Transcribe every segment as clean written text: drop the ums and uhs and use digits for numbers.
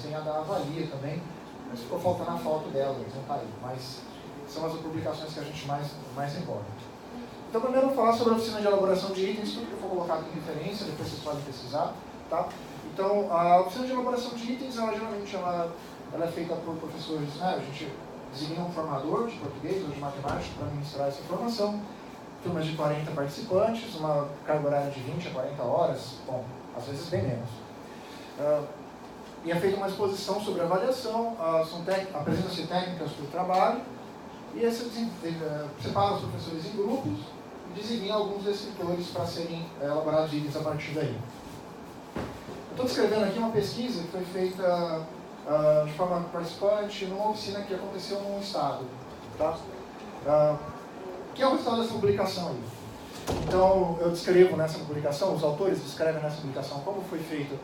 tem a da Avalia também, mas ficou faltando a foto dela, não está aí, mas são as publicações que a gente mais recorda. Então, primeiro eu vou falar sobre a oficina de elaboração de itens, tudo que eu for colocado em referência, depois vocês podem pesquisar, tá? Então, a oficina de elaboração de itens, geralmente ela é feita por professores, né? A gente designa um formador de português ou de matemática para ministrar essa formação, turmas de 40 participantes, uma carga horária de 20 a 40 horas, bom, às vezes bem menos. E é feita uma exposição sobre avaliação, apresenta-se técnicas para o trabalho, e aí você separa os professores em grupos e designa alguns descritores para serem elaborados itens a partir daí. Eu estou descrevendo aqui uma pesquisa que foi feita de forma participante numa oficina que aconteceu num estado, tá? Que é o resultado dessa publicação aí. Então, eu descrevo nessa publicação, os autores descrevem nessa publicação como foi feito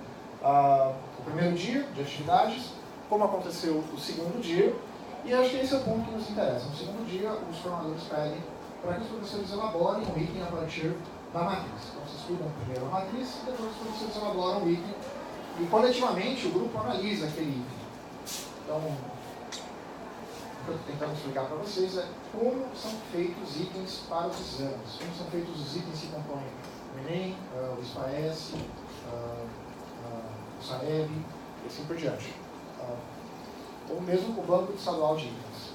o primeiro dia de atividades, como aconteceu o segundo dia, e acho que esse é o ponto que nos interessa. No segundo dia, os formadores pedem para que os professores elaborem um item a partir da matriz. Então, vocês estudam primeiro a matriz e depois os professores elaboram o item. E, coletivamente, o grupo analisa aquele item. Então, o que eu estou tentando explicar para vocês é como são feitos itens para os exames, como são feitos os itens que compõem o Enem, o SPAES, o SAEB, e assim por diante. Ou mesmo o Banco Estadual de Itens.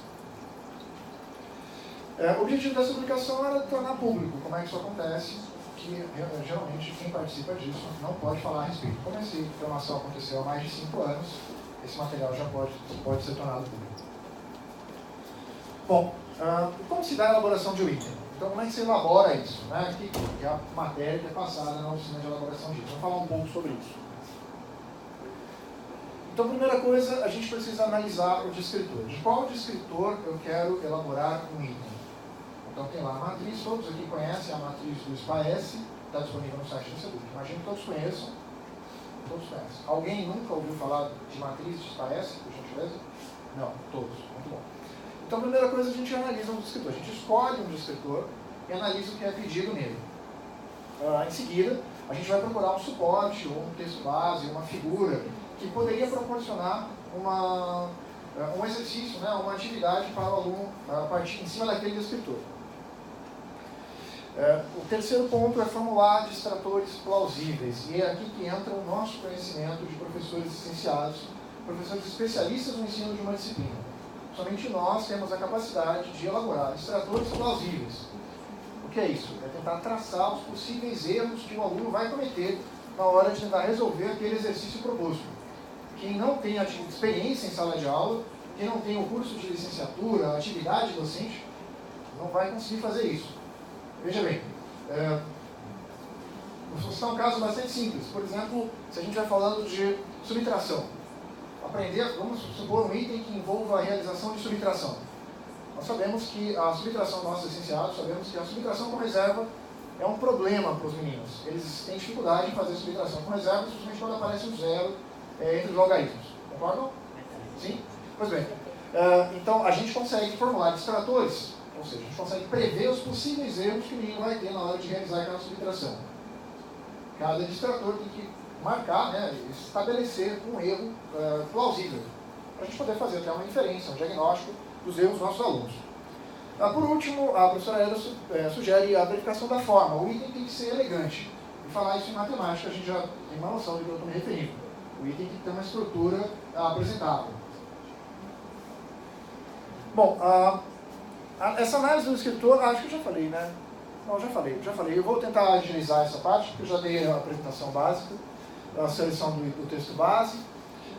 O objetivo dessa publicação era tornar público como é que isso acontece, que geralmente quem participa disso não pode falar a respeito. Como essa informação aconteceu há mais de 5 anos, esse material já pode ser tornado público. Bom, como se dá a elaboração de um item? Então, como é que se elabora isso? Né? Que é a matéria que é passada na oficina de elaboração de itens. Vamos falar um pouco sobre isso. Então, a primeira coisa, a gente precisa analisar o descritor. De qual descritor eu quero elaborar um item? Então, tem lá a matriz, todos aqui conhecem a matriz do SPAES, está disponível no site do SEDUC. Imagino que todos conheçam. Todos conhecem. Alguém nunca ouviu falar de matriz de SPAES, por gentileza? Não, todos. Muito bom. Então, a primeira coisa, a gente analisa um descritor. A gente escolhe um descritor e analisa o que é pedido nele. Em seguida, a gente vai procurar um suporte, ou um texto base, uma figura, que poderia proporcionar um exercício, né, uma atividade para o aluno partir em cima daquele descritor. O terceiro ponto é formular distratores plausíveis. E é aqui que entra o nosso conhecimento de professores licenciados, professores especialistas no ensino de uma disciplina. Somente nós temos a capacidade de elaborar distratores plausíveis. O que é isso? É tentar traçar os possíveis erros que o aluno vai cometer na hora de tentar resolver aquele exercício proposto. Quem não tem experiência em sala de aula, quem não tem o curso de licenciatura, atividade docente, não vai conseguir fazer isso. Veja bem, vou citar um caso bastante simples. Por exemplo, se a gente vai falando de subtração. Vamos supor um item que envolva a realização de subtração. Nós sabemos que a subtração, nós licenciados, sabemos que a subtração com reserva é um problema para os meninos. Eles têm dificuldade em fazer subtração com reserva, principalmente quando aparece um zero entre os logaritmos. Concordam? Sim? Pois bem. Então, a gente consegue formular distratores, ou seja, a gente consegue prever os possíveis erros que o menino vai ter na hora de realizar aquela subtração. Cada distrator tem que marcar, né, estabelecer um erro plausível, para a gente poder fazer até uma inferência, um diagnóstico dos erros dos nossos alunos. Por último, a professora Eda sugere a verificação da forma. O item tem que ser elegante. E falar isso em matemática, a gente já tem uma noção do que eu estou me referindo. O item tem que ter uma estrutura apresentável. Bom, essa análise do escritor, acho que eu já falei, né? Não, já falei. Eu vou tentar agilizar essa parte, porque eu já dei a apresentação básica, a seleção do texto base,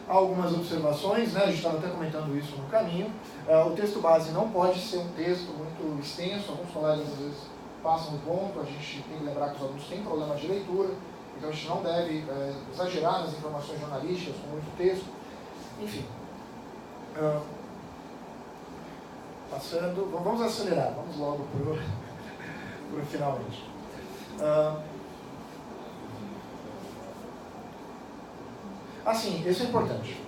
algumas observações, né? A gente estava até comentando isso no caminho. O texto base não pode ser um texto muito extenso, alguns colegas às vezes passam do ponto, a gente tem que lembrar que os alunos têm problema de leitura, então a gente não deve exagerar nas informações jornalísticas com muito texto. Enfim. Passando, vamos acelerar, vamos logo para o finalmente. Assim, isso é importante.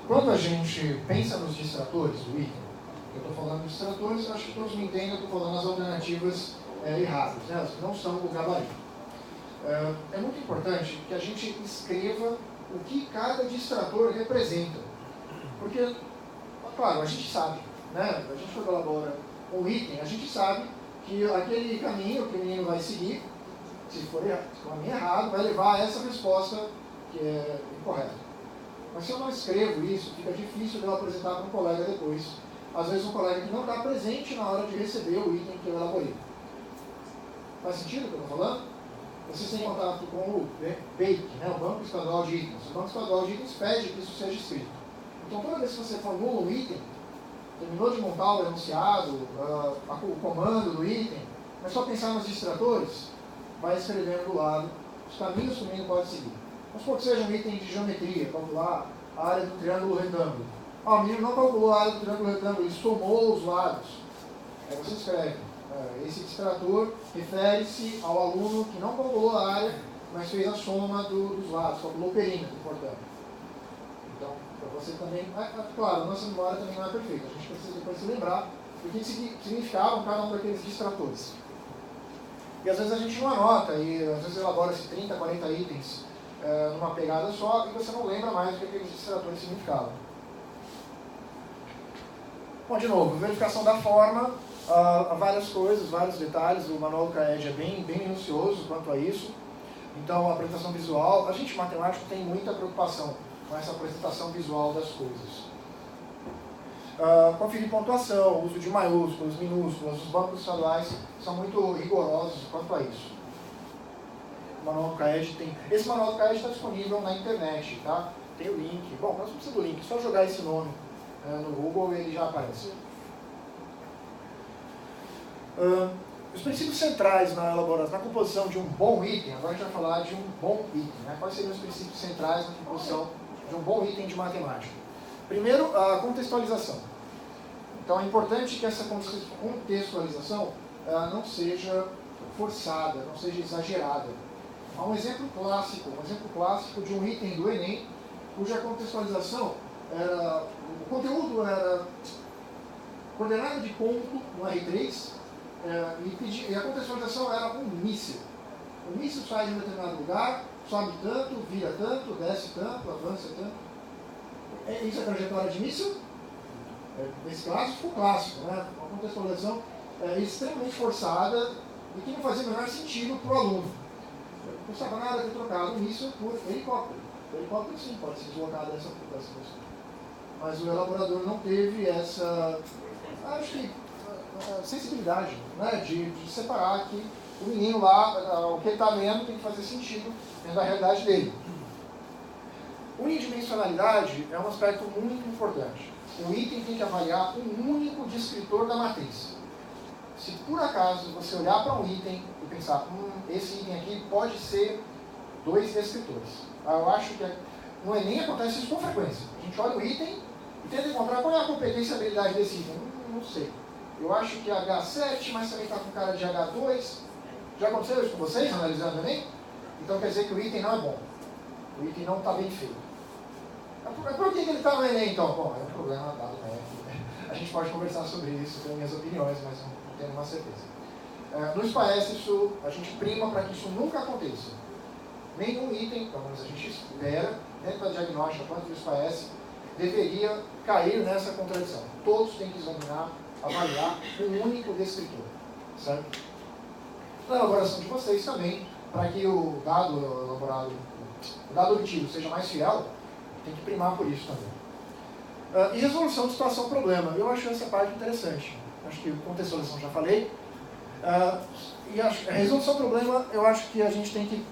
Quando a gente pensa nos distratores do item, eu estou falando de distratores, acho que todos me entendem, eu estou falando as alternativas erradas, né? As que não são o gabarito. É muito importante que a gente escreva o que cada distrator representa. Porque, claro, a gente sabe, né? A gente quando elabora um item, a gente sabe que aquele caminho que o menino vai seguir, se for um caminho errado, vai levar a essa resposta que é incorreta. Mas se eu não escrevo isso, fica difícil de eu apresentar para um colega depois. Às vezes um colega que não está presente na hora de receber o item que eu elaborei. Faz sentido o que eu estou falando? Vocês têm contato com o BEIC, né, o Banco Estadual de Itens. O Banco Estadual de Itens pede que isso seja escrito. Então toda vez que você formula um item, terminou de montar o enunciado, o comando do item, é só pensar nos distratores, vai escrevendo do lado os caminhos que o menino pode seguir. Vamos supor que seja um item de geometria, calcular a área do triângulo retângulo. O menino não calculou a área do triângulo retângulo, ele somou os lados. Aí você escreve. Esse distrator refere-se ao aluno que não calculou a área, mas fez a soma dos lados, calculou o perímetro, portanto. Então, para você também... claro, a nossa memória também não é perfeita. A gente precisa depois se lembrar do que significavam cada um daqueles distratores. E às vezes a gente não anota, e às vezes elabora-se 30, 40 itens numa pegada só, e você não lembra mais do que aqueles distratores significavam. Bom, de novo, verificação da forma, várias coisas, vários detalhes, o manual do CAED é bem minucioso quanto a isso. Então, a apresentação visual, a gente matemático tem muita preocupação com essa apresentação visual das coisas. Conferir pontuação, uso de maiúsculas, minúsculas, os bancos estaduais são muito rigorosos quanto a isso. O manual do CAED tem... Esse manual do CAED está disponível na internet, tá? Tem o link. Bom, nós não precisamos do link, só jogar esse nome no Google e ele já aparece. Os princípios centrais na elaboração, na composição de um bom item, agora a gente vai falar de um bom item, né? Quais seriam os princípios centrais na composição de um bom item de matemática? Primeiro, a contextualização. Então é importante que essa contextualização não seja forçada, não seja exagerada. Há um exemplo clássico de um item do Enem, cuja contextualização era, o conteúdo era coordenada de ponto no R3, e a contextualização era um míssil. O míssil sai de um determinado lugar, sobe tanto, vira tanto, desce tanto, avança tanto. Isso é trajetória de míssil? Nesse caso, ficou clássico, né? Uma contextualização extremamente forçada e que não fazia o menor sentido para o aluno. Não custava nada ter trocado o míssil por helicóptero. O helicóptero, sim, pode se deslocar dessa posição. Mas o elaborador não teve essa, acho que, sensibilidade, né? de separar que o menino lá, o que ele está lendo tem que fazer sentido dentro da realidade dele. Unidimensionalidade é um aspecto muito importante. O item tem que avaliar um único descritor da matriz. Se por acaso você olhar para um item e pensar, esse item aqui pode ser 2 descritores. Eu acho que no Enem acontece isso com frequência. A gente olha o item e tenta encontrar qual é a competência e habilidade desse item. Não sei. Eu acho que é H7, mas também está com cara de H2. Já aconteceu isso com vocês, analisando o Enem? Então quer dizer que o item não é bom. O item não está bem feito. Por que ele está no Enem, então? Bom, é um problema dado, né? A gente pode conversar sobre isso, tenho minhas opiniões, mas não tenho nenhuma certeza. No SPAES, a gente prima para que isso nunca aconteça. Nenhum item, pelo menos a gente espera, dentro da diagnóstica quanto do SPAES, deveria cair nessa contradição. Todos têm que examinar, avaliar um único descritor. Certo? Na elaboração de vocês também, para que o dado elaborado, o dado obtido seja mais fiel, tem que primar por isso também. E resolução de situação-problema. Eu acho essa parte interessante. Acho que contextualização já falei. E a resolução-problema, eu acho que a gente tem que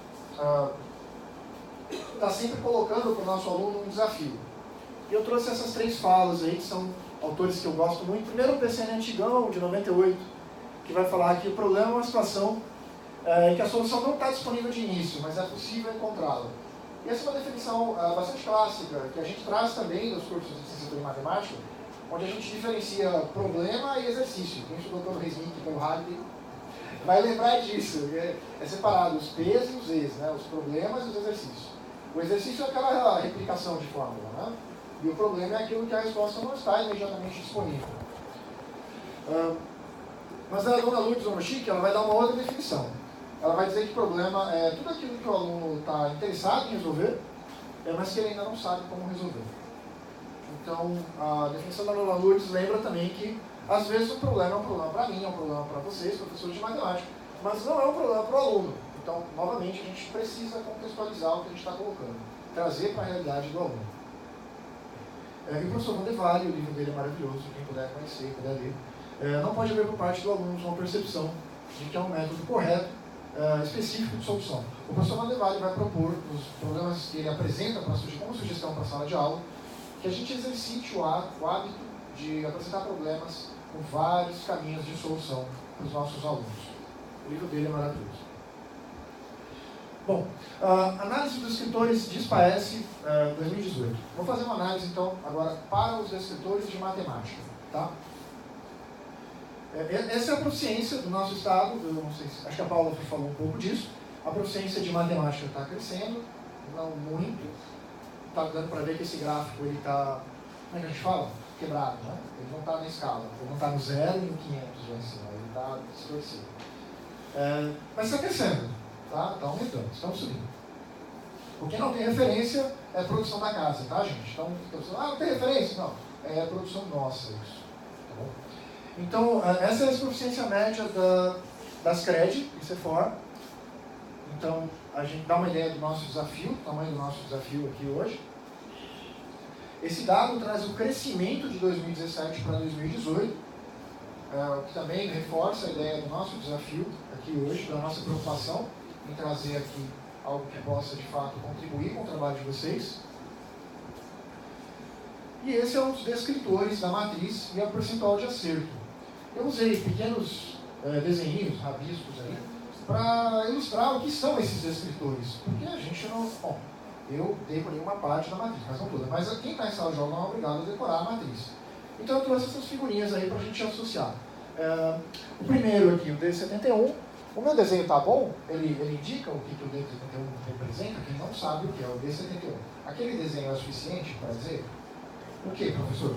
estar sempre colocando para o nosso aluno um desafio. E eu trouxe essas 3 falas aí, que são autores que eu gosto muito. Primeiro, o PCN Antigão, de 98, que vai falar que o problema é uma situação em que a solução não está disponível de início, mas é possível encontrá-la. E essa é uma definição bastante clássica, que a gente traz também dos cursos de licenciatura em matemática, onde a gente diferencia problema e exercício. Quem estudou pelo Resnick e pelo Hadley vai lembrar disso. É separado os P's e os E's, né? Os problemas e os exercícios. O exercício é aquela replicação de fórmula, né? E o problema é aquilo que a resposta não está imediatamente disponível. Mas a dona Lourdes Onoshiki, ela vai dar uma outra definição. Ela vai dizer que problema é tudo aquilo que o aluno está interessado em resolver, mas que ele ainda não sabe como resolver. Então, a definição da Dona Lourdes lembra também que, às vezes, o problema é um problema para mim, é um problema para vocês, professores de matemática, mas não é um problema para o aluno. Então, novamente, a gente precisa contextualizar o que a gente está colocando, trazer para a realidade do aluno. E o professor Vandevalle, o livro dele é maravilhoso, quem puder conhecer, puder ler, não pode haver por parte do aluno uma percepção de que é um método correto, específico de solução. O professor Vandevalle vai propor os problemas que ele apresenta como sugestão para a sala de aula, que a gente exercite o hábito de apresentar problemas com vários caminhos de solução para os nossos alunos. O livro dele é maravilhoso. Bom, análise dos descritores de SPAES 2018. Vou fazer uma análise, então, agora para os descritores de matemática. Tá? Essa é a proficiência do nosso estado, eu não sei, acho que a Paula falou um pouco disso. A proficiência de matemática está crescendo, não muito. Está dando para ver que esse gráfico está, como é que a gente fala? Quebrado, né? Ele não está na escala, ele não está no 0 e no 500 lá em cima, ele está distorcido. Mas está crescendo, tá? Está aumentando, estamos subindo. O que não tem referência é a produção da casa, tá, gente? Então, não tem referência? Não, é a produção nossa isso. Tá bom? Então, essa é a proficiência média das CRED e CEFOR. Então, a gente dá uma ideia do nosso desafio, do tamanho do nosso desafio aqui hoje. Esse dado traz o crescimento de 2017 para 2018, que também reforça a ideia do nosso desafio aqui hoje, da nossa preocupação em trazer aqui algo que possa, de fato, contribuir com o trabalho de vocês. E esse é um dos descritores da matriz e a percentual de acerto. Eu usei pequenos desenhinhos, rabiscos aí, para ilustrar o que são esses descritores. Porque a gente não... Bom, eu decorei uma parte da matriz, mas não toda. Mas quem está em sala de aula não é obrigado a decorar a matriz. Então eu trouxe essas figurinhas aí para a gente associar. O primeiro aqui, o D71. O meu desenho está bom? Ele indica o que o D71 representa? Quem não sabe o que é o D71. Aquele desenho é suficiente para dizer? O que, professor?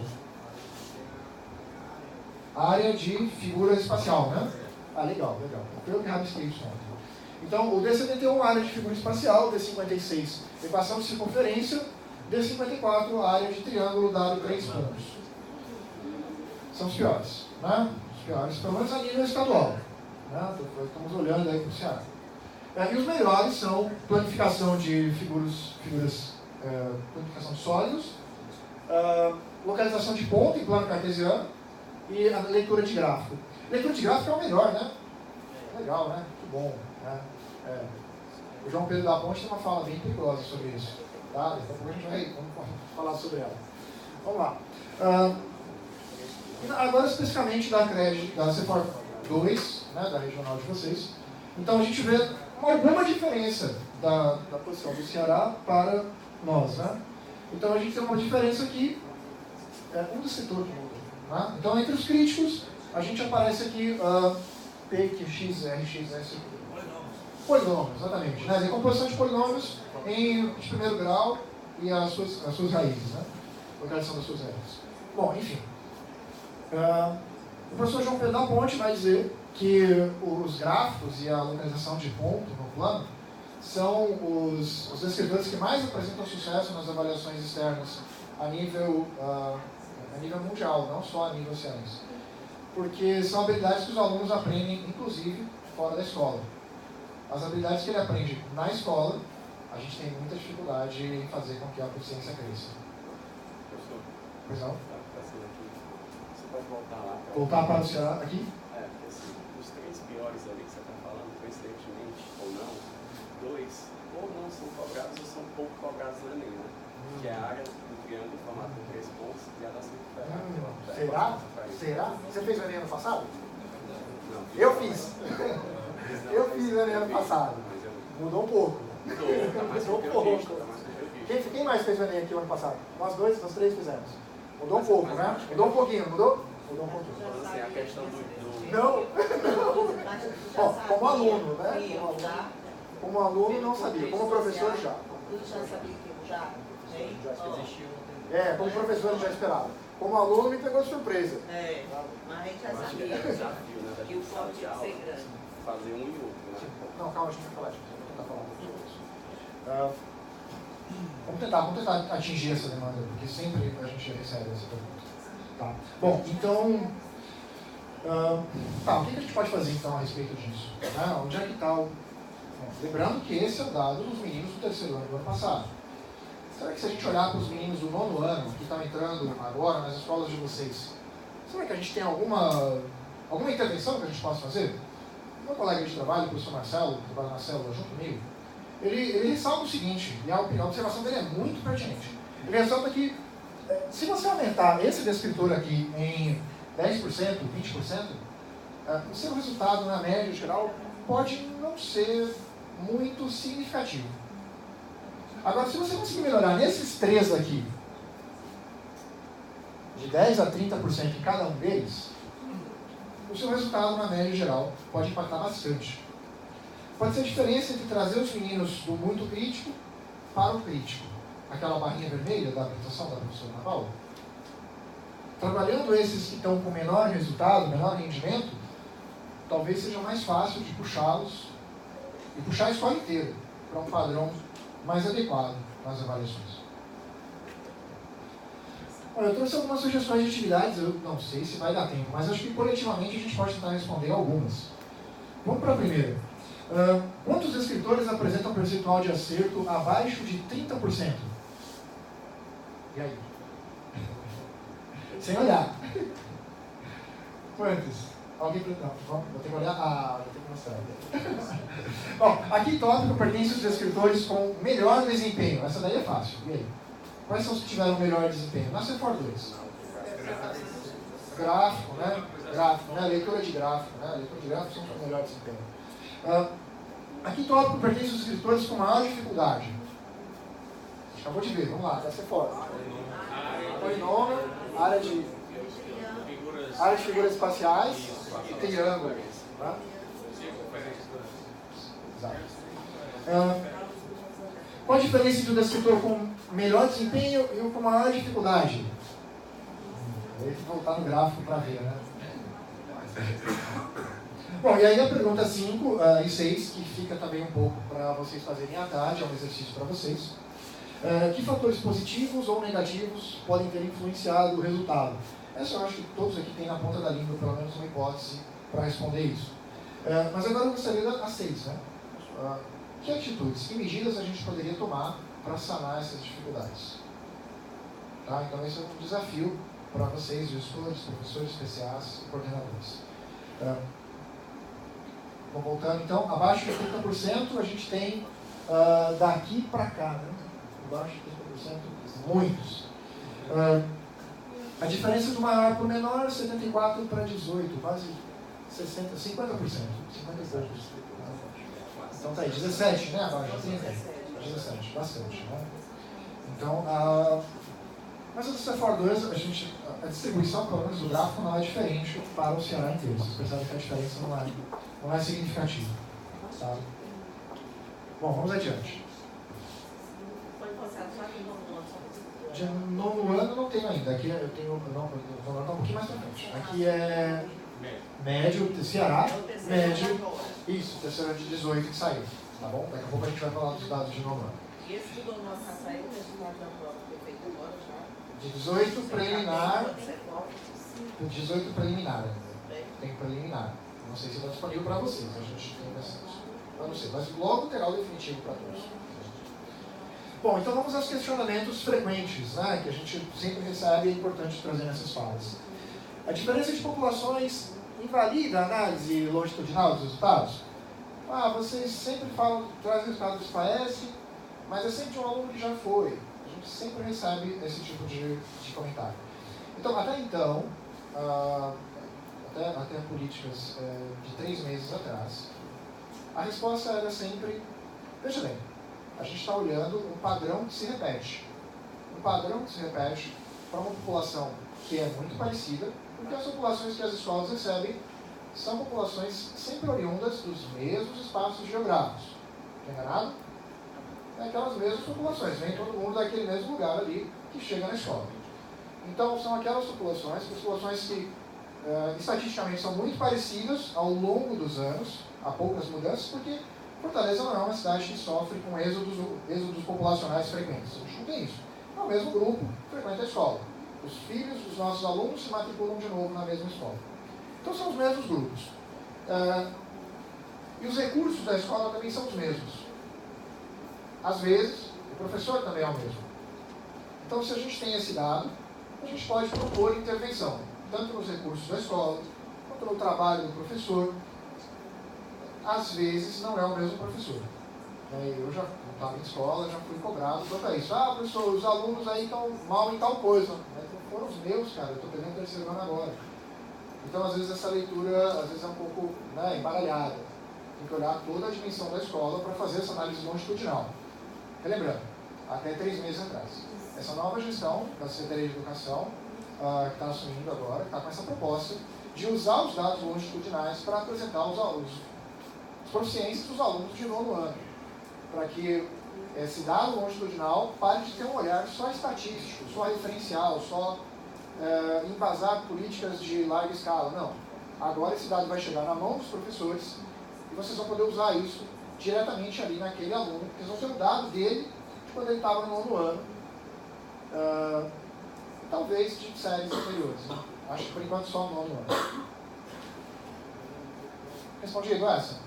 Área de figura espacial, né? Ah, legal, legal. Foi eu que rabisquei isso ontem. Então, o D71, área de figura espacial, D56, equação de circunferência, D54, área de triângulo dado 3 pontos. São os piores, né? Os piores, pelo menos a nível estadual. Né? Estamos olhando aí para o Ceará. E os melhores são planificação de planificação de sólidos, localização de ponto em plano cartesiano e a leitura de gráfico. Leitura de gráfico é o melhor, né? Legal, né? Que bom. Né? O João Pedro da Ponte tem uma fala bem perigosa sobre isso. Tá? Então a gente vai falar sobre ela. Vamos lá. Agora especificamente da CRED, da CEFOR 2, né, da regional de vocês. Então a gente vê alguma diferença da posição do Ceará para nós. Né? Então a gente tem uma diferença aqui, um descritor que muda. Né? Então entre os críticos, a gente aparece aqui P, Q, X, R, X, S. Polinômios, exatamente. Né? Decomposição de polinômios de primeiro grau e as suas raízes. Né? Localização das suas raízes. Bom, enfim. O professor João Pedro da Ponte vai dizer que os gráficos e a localização de ponto no plano são os descritores que mais apresentam sucesso nas avaliações externas a nível mundial, não só a nível cearense. Porque são habilidades que os alunos aprendem, inclusive, fora da escola. As habilidades que ele aprende na escola, a gente tem muita dificuldade em fazer com que a proficiência cresça. Pois não? Você pode voltar lá. Voltar para o Ceará aqui? Porque assim, os 3 piores ali que você está falando, coincidentemente ou não, 2 ou não são cobrados ou são pouco cobrados no Enem, né? Que é a área do triângulo formado por 3 pontos e a da circunferência. Será? Será? Você fez o Enem ano passado? Não. Eu fiz. Eu fiz o Enem ano passado. Mudou um pouco. Mudou um pouco. Quem mais fez o Enem aqui o ano passado? Nós três fizemos. Mudou um pouco, né? Mudou um pouquinho, mudou? Mudou um pouquinho. Assim, a questão do... Não. Bom, como aluno, né? Como aluno não sabia. Como professor já. Já sabia que já existiu. Como professor eu já esperava. Como aluno me pegou de surpresa. Mas a gente já sabia que o foco tinha que ser grande. Fazer um e outro, né? Não, calma, a gente vai falar disso. Não está falando disso. Vamos tentar atingir essa demanda, porque sempre a gente recebe essa pergunta. Tá. Bom, então, o que a gente pode fazer então a respeito disso? Onde é que está o... Lembrando que esse é o dado dos meninos do terceiro ano do ano passado. Será que se a gente olhar para os meninos do nono ano, que estão entrando agora nas escolas de vocês, será que a gente tem alguma intervenção que a gente possa fazer? Meu colega de trabalho, o professor Marcelo, que trabalha na célula junto comigo, ele ressalta o seguinte, e a observação dele é muito pertinente. Ele ressalta que se você aumentar esse descritor aqui em 10%, 20%, o seu resultado na média geral pode não ser muito significativo. Agora, se você conseguir melhorar nesses três aqui, de 10% a 30% em cada um deles, o seu resultado na média geral pode impactar bastante. Pode ser a diferença entre trazer os meninos do muito crítico para o crítico. Aquela barrinha vermelha da apresentação da professora Ana Paula. Trabalhando esses que estão com menor resultado, menor rendimento, talvez seja mais fácil de puxá-los e puxar a escola inteira para um padrão mais adequado nas avaliações. Olha, eu trouxe algumas sugestões de atividades, eu não sei se vai dar tempo, mas acho que coletivamente a gente pode tentar responder algumas. Vamos para a primeira. Quantos escritores apresentam percentual de acerto abaixo de 30%? E aí? Sem olhar. Quantos? Alguém não, vou ter que olhar. Vou ter que mostrar. Bom, aqui em tópico pertence os escritores com melhor desempenho. Essa daí é fácil. E aí? Quais são os que tiveram melhor desempenho? Na CEFOR 2. Gráfico, né? Gráfico, né? Leitura de gráfico, né? Leitura de gráfico são com melhor desempenho. Aqui em tópico pertence os escritores com maior dificuldade. Acabou de ver, vamos lá, da CEFOR. Polinômio, área de figuras espaciais e triângulo. Tá? Exato. Qual a diferença entre o descritor com melhor desempenho e o com maior dificuldade? Tem que voltar no gráfico para ver, né? Bom, e aí a pergunta 5 e 6, que fica também um pouco para vocês fazerem à tarde, é um exercício para vocês. Que fatores positivos ou negativos podem ter influenciado o resultado? Essa eu acho que todos aqui têm na ponta da língua pelo menos uma hipótese para responder isso. Mas agora eu gostaria da 6, né? Que atitudes, que medidas a gente poderia tomar para sanar essas dificuldades? Tá? Então esse é um desafio para vocês, gestores, professores especiais e coordenadores. Vou voltando então, abaixo de 30% a gente tem daqui para cá, né? Abaixo de 30%, muitos. A diferença do maior para o menor, 74 para 18, quase 60, 50%. 50 e poucos. Então tá aí, 17, né? Abaixo de 30. 17, bastante, né? Então, mas a CEFOR 2, a distribuição, pelo menos do gráfico, não é diferente para o Ceará inteiro. Vocês percebem que a diferença não é significativa. Tá? Bom, vamos adiante. De nono ano não tenho ainda. Aqui eu tenho. Nono ano está um pouquinho mais pra frente. Aqui é médio, Ceará, médio. Isso, terceiro ano de 18 que saiu. Tá bom? Daqui a pouco a gente vai falar dos dados de nono ano. E esse do nono ano está saindo, o resultado da prova foi feito agora já? De 18 preliminar. 18 preliminar ainda. Tem preliminar. Não sei se está disponível para vocês. A gente tem bastante. Eu não sei, mas logo terá o definitivo para todos. Bom, então vamos aos questionamentos frequentes, né, que a gente sempre recebe e é importante trazer nessas falas. A diferença de populações invalida a análise longitudinal dos resultados? Vocês sempre falam, trazem resultados do SPAES, mas é sempre um aluno que já foi. A gente sempre recebe esse tipo de comentário. Então, até então, até políticas de 3 meses atrás, a resposta era sempre, veja bem, a gente está olhando um padrão que se repete. Um padrão que se repete para uma população que é muito parecida, porque as populações que as escolas recebem são populações sempre oriundas dos mesmos espaços geográficos. Está enganado? É aquelas mesmas populações, vem todo mundo daquele mesmo lugar ali que chega na escola. Então, são aquelas populações que estatisticamente são muito parecidas ao longo dos anos, há poucas mudanças, porque Fortaleza não é uma cidade que sofre com êxodos populacionais frequentes. A gente não tem isso. É o mesmo grupo que frequenta a escola. Os filhos dos nossos alunos se matriculam de novo na mesma escola. Então são os mesmos grupos. E os recursos da escola também são os mesmos. Às vezes, o professor também é o mesmo. Então, se a gente tem esse dado, a gente pode propor intervenção, tanto nos recursos da escola, quanto no trabalho do professor. Às vezes, não é o mesmo professor. Eu já estava em escola, já fui cobrado quanto a isso. Professor, os alunos aí estão mal em tal coisa. Foram os meus, cara, eu estou pegando o terceiro ano agora. Então, às vezes, essa leitura é um pouco embaralhada. Tem que olhar toda a dimensão da escola para fazer essa análise longitudinal. Relembrando, até 3 meses atrás. Essa nova gestão da Secretaria de Educação, que está assumindo agora, está com essa proposta de usar os dados longitudinais para apresentar as proficiências dos alunos de 9º ano. Para que esse dado longitudinal pare de ter um olhar só estatístico, só referencial, só embasar políticas de larga escala. Não. Agora esse dado vai chegar na mão dos professores e vocês vão poder usar isso diretamente ali naquele aluno, porque eles vão ter o dado dele de quando ele estava no 9º ano, talvez de séries anteriores. Né? Acho que por enquanto só no 9º ano. Respondido essa?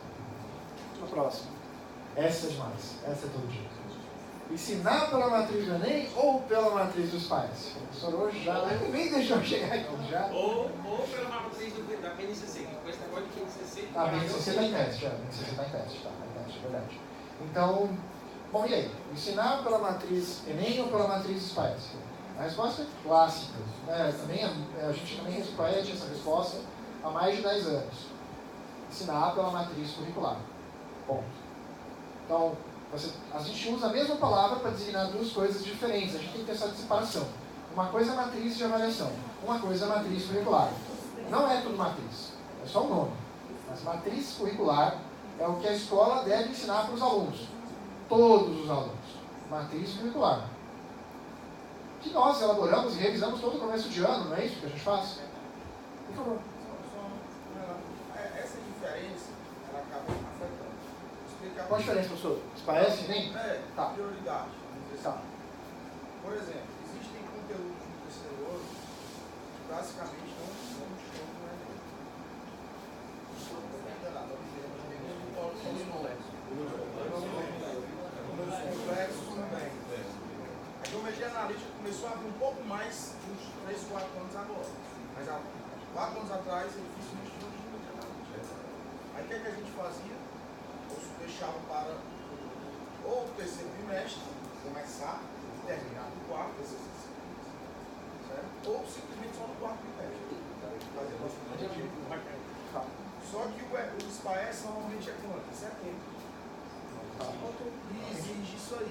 A próxima. Essa é demais. Essa é todo dia. Ensinar pela matriz do Enem ou pela matriz dos pais? O professor hoje já nem deixou chegar aqui já. Ou pela matriz da PNCC, com esse negócio de PNCC. A PNCC está em teste, a PNCC está em teste, é verdade. Então, bom, e aí? Ensinar pela matriz Enem ou pela matriz dos pais? A resposta é clássica. Né? A gente também repete essa resposta há mais de 10 anos. Ensinar pela matriz curricular. Ponto. Então, a gente usa a mesma palavra para designar duas coisas diferentes. A gente tem que ter essa separação. Uma coisa é matriz de avaliação, uma coisa é matriz curricular. Não é tudo matriz, é só o nome. Mas matriz curricular é o que a escola deve ensinar para os alunos. Todos os alunos. Matriz curricular. Que nós elaboramos e revisamos todo o começo de ano, não é isso que a gente faz? Por favor. Essa diferença, ela acaba afetando. Qual a diferença, professor? Se parece, nem? Tá. Prioridade. Tá. Por exemplo, existem conteúdos no terceiro ano que basicamente não estão no Enem. Os complexos também. A geometria analítica começou a vir um pouco mais uns 3, 4 anos agora. Mas há 4 anos atrás eu dificilmente tinha geometria analítica. Aí o que é que a gente fazia? Ou deixava para ou o terceiro trimestre começar e terminar no quarto, certo? Ou simplesmente só no quarto trimestre. Só que o SPAES normalmente é quanto? Setembro. E exige isso aí.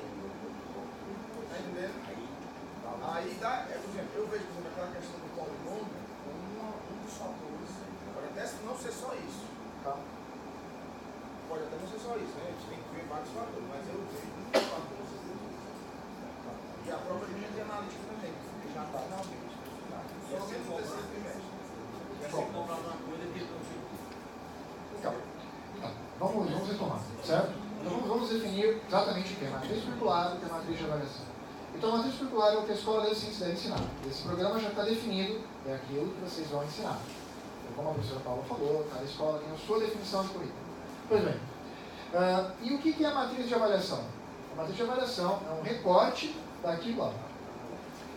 Tá entendendo? Aí dá, por exemplo, eu vejo, por exemplo, aquela questão do polinômio como um dos fatores. Pode até não ser só isso. Tá? Pode até não ser só isso, né? A gente tem que ver vários fatores, mas eu vejo muitos fatores. E a própria geometria analítica também, que já está finalmente. Pelo menos no terceiro trimestre. Então, vamos retomar, certo? Então vamos definir exatamente o que é matriz curricular e o que é matriz de avaliação. Então, a matriz curricular é o que a escola de ciência deve ensinar. Esse programa já está definido, é aquilo que vocês vão ensinar. Então, como a professora Paula falou, cada escola tem a sua definição de currículo. Pois bem, e o que é a matriz de avaliação? A matriz de avaliação é um recorte daquilo lá.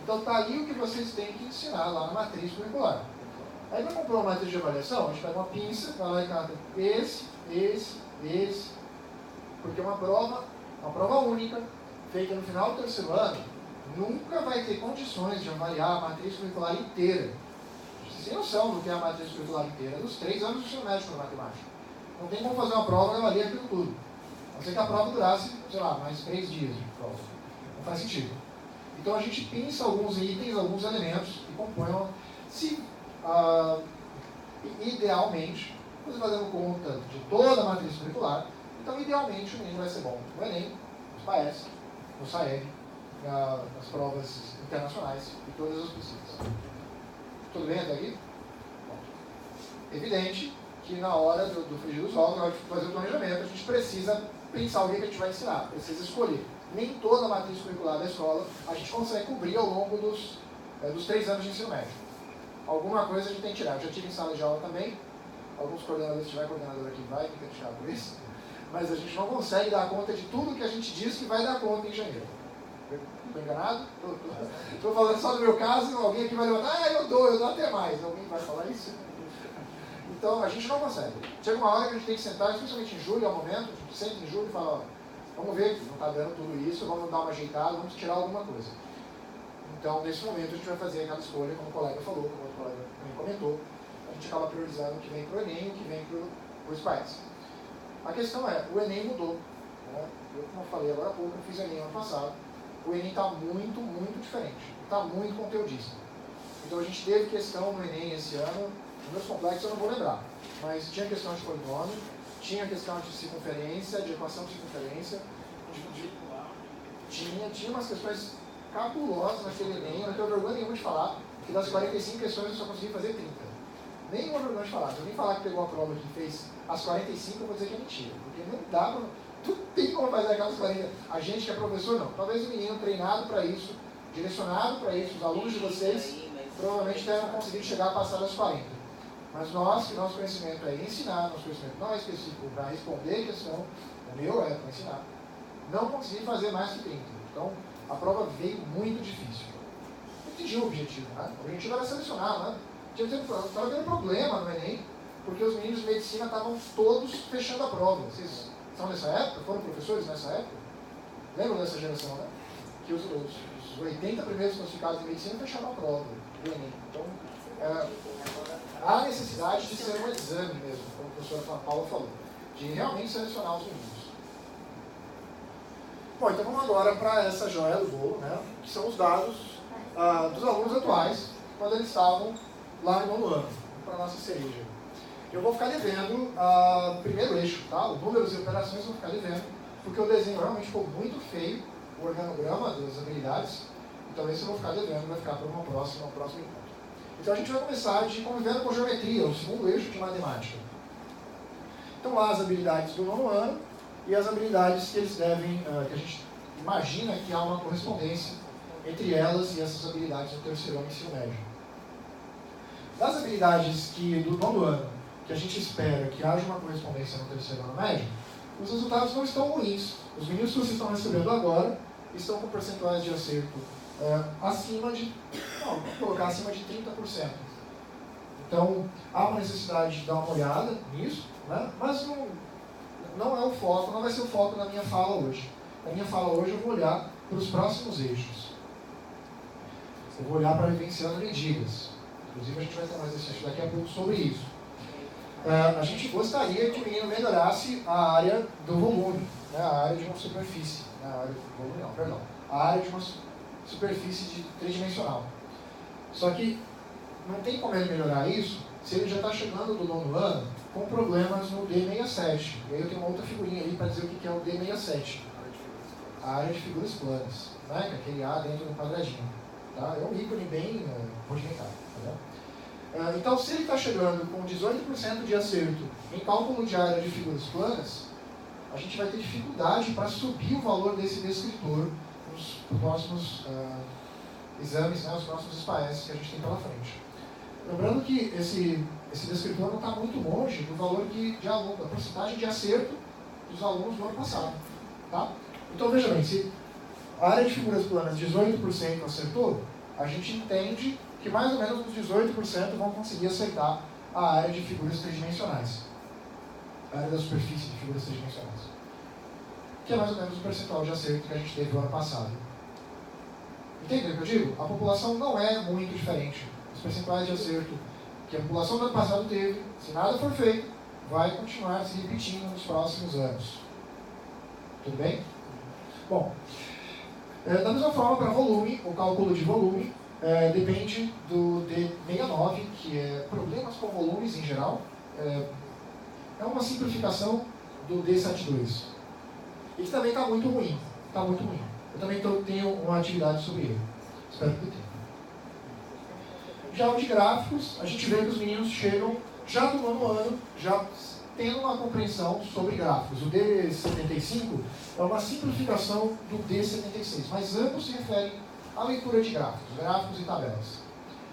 Então, está ali o que vocês têm que ensinar lá na matriz curricular. Aí, para comprar uma matriz de avaliação, a gente pega uma pinça, vai lá e cata esse, porque uma prova única, feita no final do terceiro ano, nunca vai ter condições de avaliar a matriz curricular inteira. Vocês têm noção do que é a matriz curricular inteira dos 3 anos do ensino médio para matemática. Não tem como fazer uma prova que avalie aquilo tudo. A não ser que a prova durasse, sei lá, mais 3 dias de prova. Não faz sentido. Então a gente pensa alguns itens, alguns elementos que compõem, idealmente, você fazendo conta de toda a matriz curricular, então idealmente o menino vai ser bom no Enem, nos PAES, no SAEB, nas provas internacionais e todas as possíveis. Tudo bem até aqui? Bom, evidente que na hora do frigir dos ovos, na hora de fazer o planejamento, a gente precisa pensar o que a gente vai ensinar, precisa escolher. Nem toda a matriz curricular da escola a gente consegue cobrir ao longo dos 3 anos de ensino médio. Alguma coisa a gente tem que tirar. Eu já tive em sala de aula também, alguns coordenadores, se tiver coordenador aqui, vai ter que tirar por isso, mas a gente não consegue dar conta de tudo que a gente diz que vai dar conta em janeiro. Estou enganado? Estou falando só do meu caso, alguém aqui vai levantar, eu dou até mais. Alguém vai falar isso? Então, a gente não consegue. Chega uma hora que a gente tem que sentar, especialmente em julho, é o momento, a gente senta em julho e fala, ó, vamos ver, não está dando tudo isso, vamos dar uma ajeitada, vamos tirar alguma coisa. Então, nesse momento, a gente vai fazer aquela escolha, como o colega falou, como o colega também comentou, a gente acaba priorizando o que vem para o Enem e o que vem para os pais. A questão é, o Enem mudou. Né? Eu, como eu falei agora há pouco, eu fiz Enem ano passado, o Enem está muito, muito diferente, está muito conteudista. Então, a gente teve questão no Enem esse ano, números complexos eu não vou lembrar, mas tinha questão de polinômio, tinha questão de circunferência, de equação de circunferência, tinha umas questões cabulosas naquele Enem, eu não tenho vergonha nenhuma de falar, que das 45 questões eu só consegui fazer 30. Nenhuma vergonha de falar. Se alguém falar que pegou a prova que fez as 45, eu vou dizer que é mentira, porque não dá pra... Tu tem como fazer aquelas 40. A gente que é professor, não. Talvez o menino treinado para isso, direcionado para isso, os alunos de vocês, provavelmente devem conseguir chegar a passar das 40. Mas nós, que nosso conhecimento é ensinar, nosso conhecimento não é específico para responder a questão, o meu é para ensinar, não consegui fazer mais que 30. Então, a prova veio muito difícil. Eu entendi o objetivo, né? O objetivo era selecionar, né? Estava tendo problema no Enem, porque os meninos de medicina estavam todos fechando a prova. Vocês são dessa época? Foram professores nessa época? Lembram dessa geração, né? Que os 80 primeiros classificados em medicina fecharam a prova do Enem. Então, há necessidade de ser um exame mesmo, como a professora Paula falou, de realmente selecionar os meninos. Bom, então vamos agora para essa joia do bolo, né? Que são os dados dos alunos atuais, quando eles estavam lá no nono ano, para a nossa cereja. Eu vou ficar devendo o primeiro eixo, tá? O números e operações eu vou ficar devendo, porque o desenho realmente ficou muito feio, o organograma das habilidades, então esse eu vou ficar devendo, vai ficar para um próximo encontro. Então a gente vai começar de convivendo com geometria, o segundo eixo de matemática. Então lá as habilidades do nono ano e as habilidades que eles devem, que a gente imagina que há uma correspondência entre elas e essas habilidades do terceiro ano e ensino médio. Das habilidades do nono ano, que a gente espera que haja uma correspondência no terceiro ano médio, os resultados não estão ruins. Os meninos que vocês estão recebendo agora estão com percentuais de acerto acima de 30%. Então, há uma necessidade de dar uma olhada nisso, né? Mas não é o foco, não vai ser o foco da minha fala hoje. Na minha fala hoje eu vou olhar para os próximos eixos. Eu vou olhar para vivenciando medidas. Inclusive a gente vai ter mais exercício daqui a pouco sobre isso. A gente gostaria que o menino melhorasse a área do volume, né? A área de uma superfície. A área de uma superfície tridimensional. Só que não tem como ele melhorar isso se ele já está chegando do nono ano com problemas no D67. E aí eu tenho uma outra figurinha ali para dizer o que é o D67. A área de figuras planas, né? Que é aquele A dentro do quadradinho. Tá? É um ícone bem rudimentar. Tá? Então, se ele está chegando com 18% de acerto em cálculo de área de figuras planas, a gente vai ter dificuldade para subir o valor desse descritor nos próximos exames, né, os próximos SPAES que a gente tem pela frente. Lembrando que esse descritor não está muito longe do valor da porcentagem de acerto dos alunos do ano passado. Tá? Então, veja bem, se a área de figuras planas 18% acertou, a gente entende que mais ou menos uns 18% vão conseguir acertar a área de figuras tridimensionais. A área da superfície de figuras tridimensionais. Que é mais ou menos o percentual de acerto que a gente teve no ano passado. Entendeu o que eu digo? A população não é muito diferente. Os percentuais de acerto que a população do ano passado teve, se nada for feito, vai continuar se repetindo nos próximos anos. Tudo bem? Bom, da mesma forma, para volume, o cálculo de volume depende do D69, que é problemas com volumes em geral. É uma simplificação do D72. E que também está muito ruim. Eu também tenho uma atividade sobre ele. Espero que tenha. Já o de gráficos, a gente vê que os meninos chegam já no nono ano, já tendo uma compreensão sobre gráficos. O D75 é uma simplificação do D76, mas ambos se referem à leitura de gráficos e tabelas.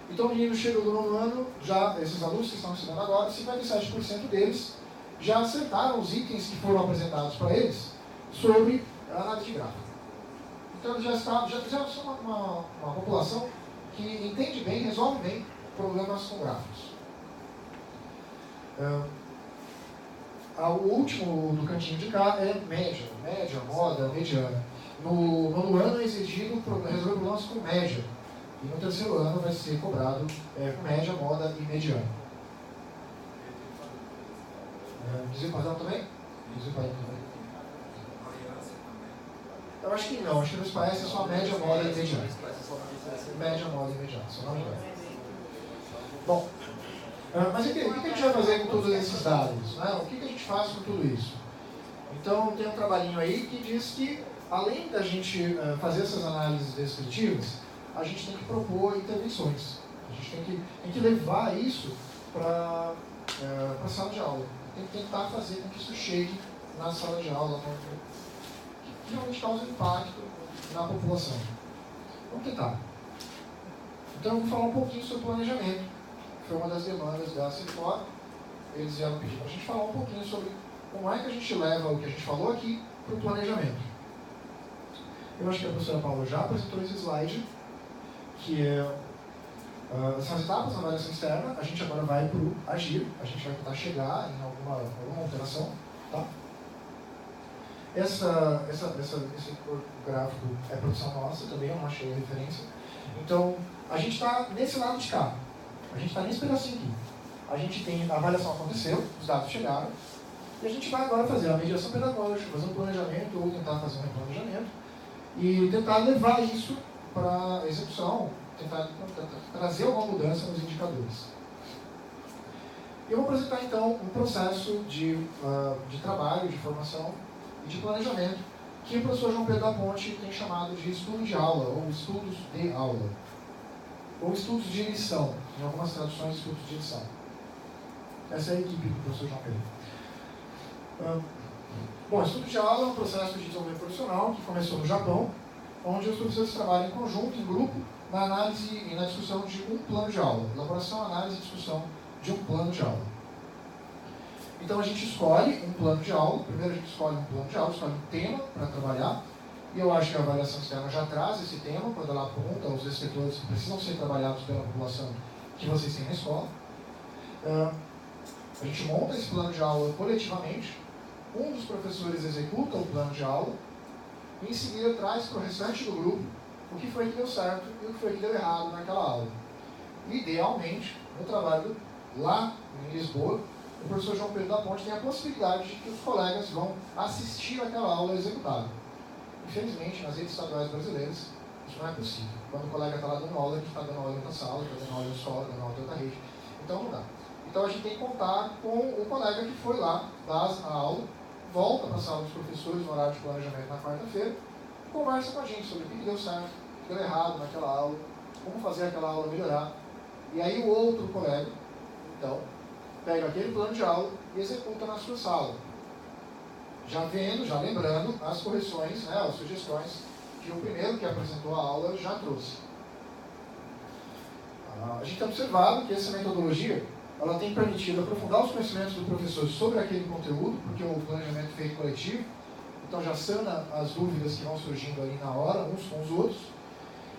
Então o menino chegou do nono ano, já esses alunos que estão ensinando agora, 57% deles já acertaram os itens que foram apresentados para eles sobre a análise de gráfico. Então eles já são uma população que entende bem, resolve bem problemas com gráficos. O último do cantinho de cá é média, moda, mediana. No nono ano é exigido resolver problemas com média. E no terceiro ano vai ser cobrado com média, moda e mediana. Dizer padrão também? Dizer padrão também. Eu acho que não, acho que nos parece só média, moda e mediana. Média, moda e mediana, se eu não me engano. Bom, mas o que a gente vai fazer com todos esses dados? Né? O que a gente faz com tudo isso? Então tem um trabalhinho aí que diz que, além da gente fazer essas análises descritivas, a gente tem que propor intervenções. A gente tem que levar isso para a sala de aula. Tem que tentar fazer com que isso chegue na sala de aula, que realmente cause impacto na população. Vamos tentar. Então eu vou falar um pouquinho sobre planejamento. Foi uma das demandas da CIFOR. Eles vieram pedir para a gente falar um pouquinho sobre como é que a gente leva o que a gente falou aqui para o planejamento. Eu acho que a professora Paula já apresentou esse slide, que são as etapas da avaliação externa. A gente agora vai para o agir, a gente vai tentar chegar em alguma alteração. Tá? Esse gráfico é produção nossa, também eu não achei a referência. Então, a gente está nesse lado de cá. A gente está nesse pedacinho aqui. A gente tem a avaliação aconteceu, os dados chegaram, e a gente vai agora fazer a mediação pedagógica, fazer um planejamento ou tentar fazer um replanejamento e tentar levar isso para a execução, tentar trazer alguma mudança nos indicadores. Eu vou apresentar então um processo de trabalho, de formação e de planejamento que o professor João Pedro da Ponte tem chamado de estudo de aula ou estudos de aula, ou estudos de lição, em algumas traduções estudos de lição. Essa é a equipe do professor João Pedro. Bom, estudo de aula é um processo de desenvolvimento profissional que começou no Japão, onde os professores trabalham em conjunto, em grupo, na análise e na discussão de um plano de aula. Elaboração, análise e discussão de um plano de aula. Então a gente escolhe um plano de aula. Primeiro a gente escolhe um plano de aula, escolhe um tema para trabalhar. E eu acho que a avaliação externa já traz esse tema, quando ela aponta os descritores que precisam ser trabalhados pela população que vocês têm na escola. A gente monta esse plano de aula coletivamente. Um dos professores executa o plano de aula e em seguida traz para o restante do grupo o que foi que deu certo e o que foi que deu errado naquela aula. Idealmente, no trabalho lá em Lisboa, o professor João Pedro da Ponte tem a possibilidade de que os colegas vão assistir aquela aula executada. Infelizmente, nas redes estaduais brasileiras, isso não é possível. Quando o colega está lá dando aula, a gente está dando aula em outra sala, está dando aula em escola, dando aula em outra rede. Então não dá. Então a gente tem que contar com o colega que foi lá, dá a aula, volta para a sala dos professores no horário de planejamento na quarta-feira, e conversa com a gente sobre o que deu certo, o que deu errado naquela aula, como fazer aquela aula melhorar. E aí o outro colega, então, pega aquele plano de aula e executa na sua sala. Já vendo, já lembrando as correções, né, as sugestões que o primeiro que apresentou a aula já trouxe. A gente tem observado que essa metodologia ela tem permitido aprofundar os conhecimentos do professor sobre aquele conteúdo, porque o planejamento é feito coletivo, então já sana as dúvidas que vão surgindo ali na hora, uns com os outros,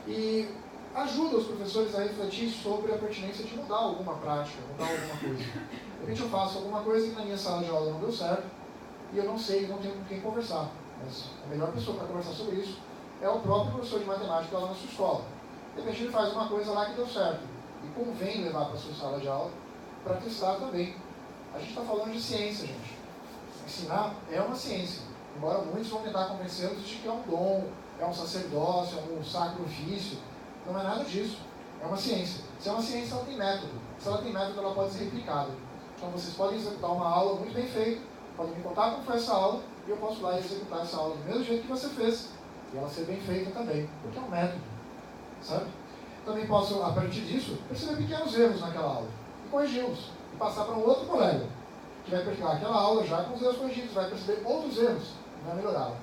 e ajuda os professores a refletir sobre a pertinência de mudar alguma prática, mudar alguma coisa. De repente eu faço alguma coisa que na minha sala de aula não deu certo, e eu não sei, não tenho com quem conversar. Mas a melhor pessoa para conversar sobre isso é o próprio professor de matemática lá na sua escola. De repente ele faz uma coisa lá que deu certo, e convém levar para a sua sala de aula para testar também. A gente está falando de ciência, gente. Ensinar é uma ciência, embora muitos vão tentar convencê-los de que é um dom, é um sacerdócio, é um sacro ofício. Não é nada disso. É uma ciência. Se é uma ciência, ela tem método. Se ela tem método, ela pode ser replicada. Então vocês podem executar uma aula muito bem feita, podem me contar como foi essa aula, e eu posso ir lá e executar essa aula do mesmo jeito que você fez, e ela ser bem feita também, porque é um método. Sabe? Também posso, a partir disso, perceber pequenos erros naquela aula, e corrigi-los, e passar para um outro colega. que vai pegar aquela aula já com os erros corrigidos, vai perceber outros erros e vai melhorá-la.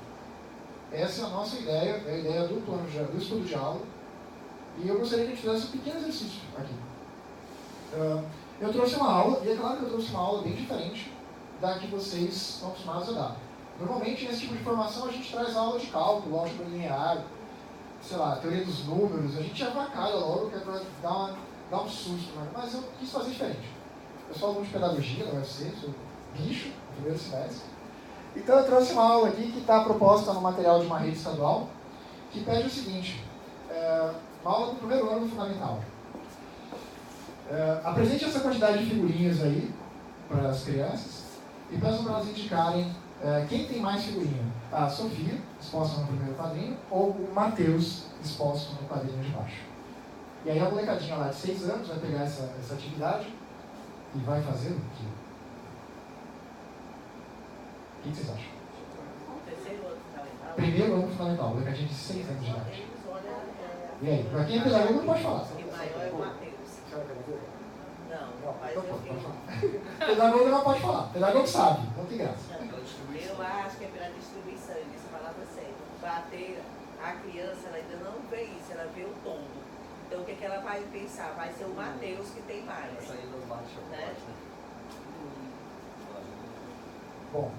Essa é a nossa ideia, é a ideia do plano do estudo de aula. E eu gostaria que a gente fizesse um pequeno exercício aqui. Eu trouxe uma aula, e é claro que eu trouxe uma aula bem diferente da que vocês estão acostumados a dar. Normalmente, nesse tipo de formação, a gente traz aula de cálculo, álgebra linear, sei lá, teoria dos números, a gente avacalha logo, que é para dar um susto, né? Mas eu quis fazer diferente. Eu sou aluno de pedagogia da UFC, sou bicho, no primeiro semestre. Então eu trouxe uma aula aqui que está proposta no material de uma rede estadual, que pede o seguinte, uma aula do primeiro ano do fundamental. Apresente essa quantidade de figurinhas aí para as crianças e peço para elas indicarem quem tem mais figurinha. A Sofia, exposta no primeiro quadrinho, ou o Matheus, exposto no quadrinho de baixo. E aí a molecadinha lá de 6 anos vai pegar essa atividade e vai fazer o quê? O que vocês acham? Terceiro ano fundamental. Primeiro ano fundamental, molecadinha de 6 anos de idade. E aí? Para quem é pedagogo não pode falar. O maior é o Matheus. Não, mas eu fico... Pedagogo não pode falar. Pedagogo sabe, não tem graça. Eu acho que é pela distribuição, essa palavra certa. Bater a criança, ela ainda não vê isso, ela vê o todo. Então o que ela vai pensar? Vai ser o Matheus que tem mais. Essa aí nos bate Né? Bom,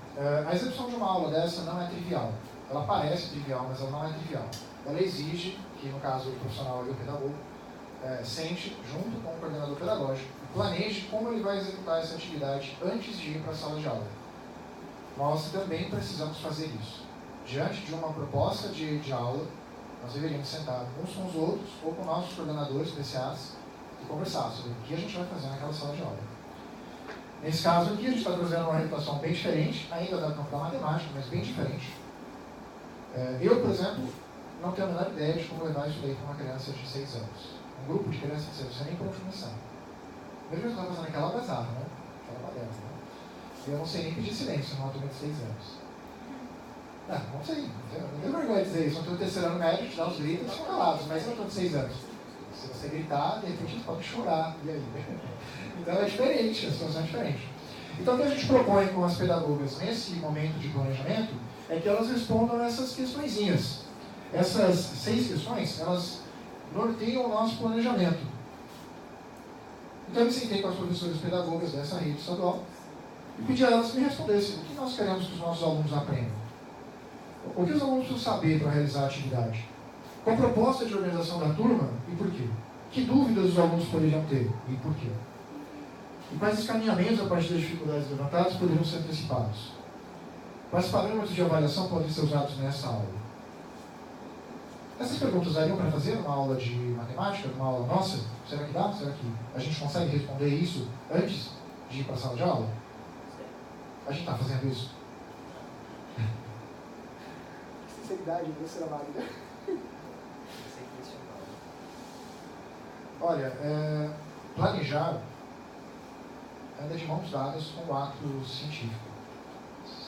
a execução de uma aula dessa não é trivial. Ela parece trivial, mas ela não é trivial. Ela exige que, no caso, o profissional e o pedagogo sente, junto com o coordenador pedagógico, e planeje como ele vai executar essa atividade antes de ir para a sala de aula. Nós também precisamos fazer isso. Diante de uma proposta de aula, nós deveríamos sentar uns com os outros ou com nossos coordenadores especiais e conversar sobre o que a gente vai fazer naquela sala de aula. Nesse caso aqui, a gente está trazendo uma regulação bem diferente, ainda da campo da matemática, mas bem diferente. Eu, por exemplo, não tenho a menor ideia de como levar isso daí para uma criança de 6 anos. Um grupo de crianças de 6 anos, nem por onde começar. Mesmo que eu estava fazendo aquela bazarra, né? Aquela baderna, né? E eu não sei nem pedir silêncio numa turma de 6 anos. Não sei, não tenho vergonha de dizer isso. Eu estou no terceiro ano médio, te dá os gritos, eles são calados, mas eu não estou de 6 anos. Se você gritar, de repente eles podem chorar, e aí? Então é diferente, a situação é diferente. Então o que a gente propõe com as pedagogas nesse momento de planejamento é que elas respondam essas questõezinhas. Essas 6 questões, elas norteiam o nosso planejamento. Então eu me sentei com as professoras pedagogas dessa rede estadual e pedi a elas que me respondessem o que nós queremos que os nossos alunos aprendam. O que os alunos precisam saber para realizar a atividade? Qual a proposta de organização da turma e por quê? Que dúvidas os alunos poderiam ter e por quê? E quais encaminhamentos a partir das dificuldades levantadas poderiam ser antecipados? Quais parâmetros de avaliação podem ser usados nessa aula? Essas perguntas dariam para fazer numa aula de matemática, numa aula nossa? Será que dá? Será que a gente consegue responder isso antes de ir para a sala de aula? A gente está fazendo isso? Sinceridade, professora Magda. Olha, planejar anda de mãos dadas com o ato científico.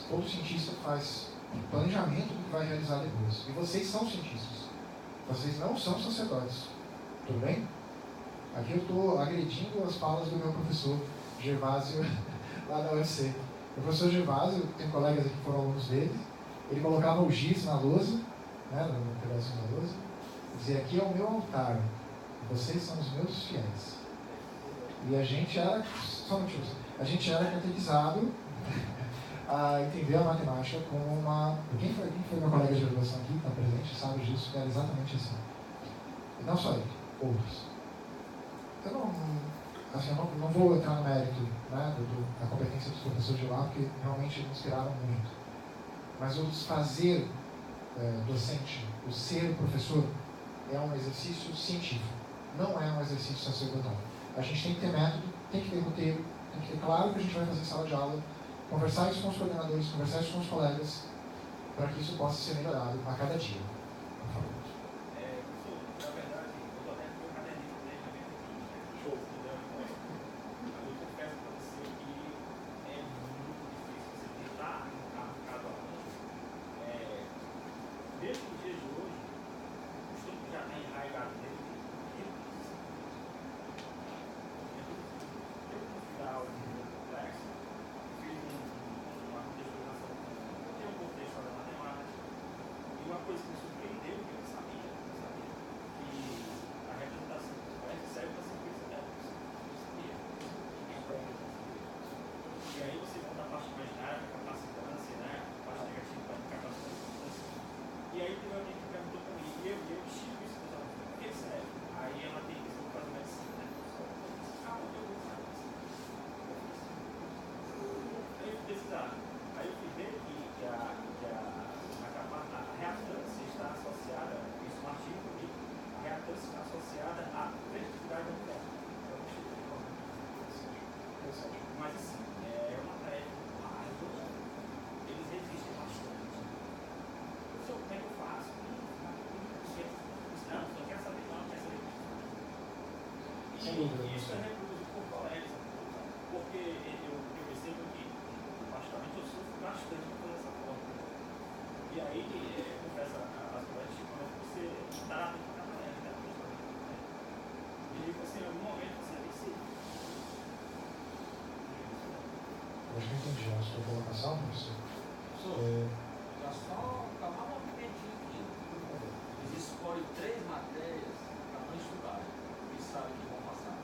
Todo cientista faz planejamento do que vai realizar depois. E vocês são cientistas. Vocês não são sacerdotes. Tudo bem? Aqui eu estou agredindo as falas do meu professor Gervásio, lá da UFC. O professor Gervásio, tem colegas aqui que foram alunos dele, ele colocava o giz na lousa, né, no pedacinho da lousa, e dizia: aqui é o meu altar, vocês são os meus fiéis. E a gente era, a gente era catequizado a entender a matemática como uma... Quem foi meu colega de graduação aqui, que está presente, sabe disso, que era exatamente assim. E não só ele, outros. Eu não vou entrar no mérito, né, da competência dos professores de lá, porque realmente me inspiraram muito. Mas o fazer docente, o ser professor, é um exercício científico, não é um exercício sacerdotal. A gente tem que ter método, tem que ter roteiro, tem que ter claro o que a gente vai fazer em sala de aula, conversar isso com os coordenadores, conversar isso com os colegas, para que isso possa ser melhorado a cada dia. Por favor. Na verdade, eu estou até com o caderninho de planejamento aqui. Show. Eu confesso para você que é muito difícil você tentar arrancar cada aluno. Desde os dias de hoje, o estudo que já tem enraizado nele, eu no final de complexo, fiz Sem dúvida. E isso é reproduzido por colegas, porque eu percebo que, particularmente, eu sofro bastante por fazer essa forma. E aí, confesso, as colegas tipo, você está trabalhando, né? E aí, assim, em algum momento você decide. Acho que eu entendi a sua colocação, professor. Já só acabar um movimentinho aqui. Eles escolhem 3 matérias para não estudar. Eles sabem que vão passar.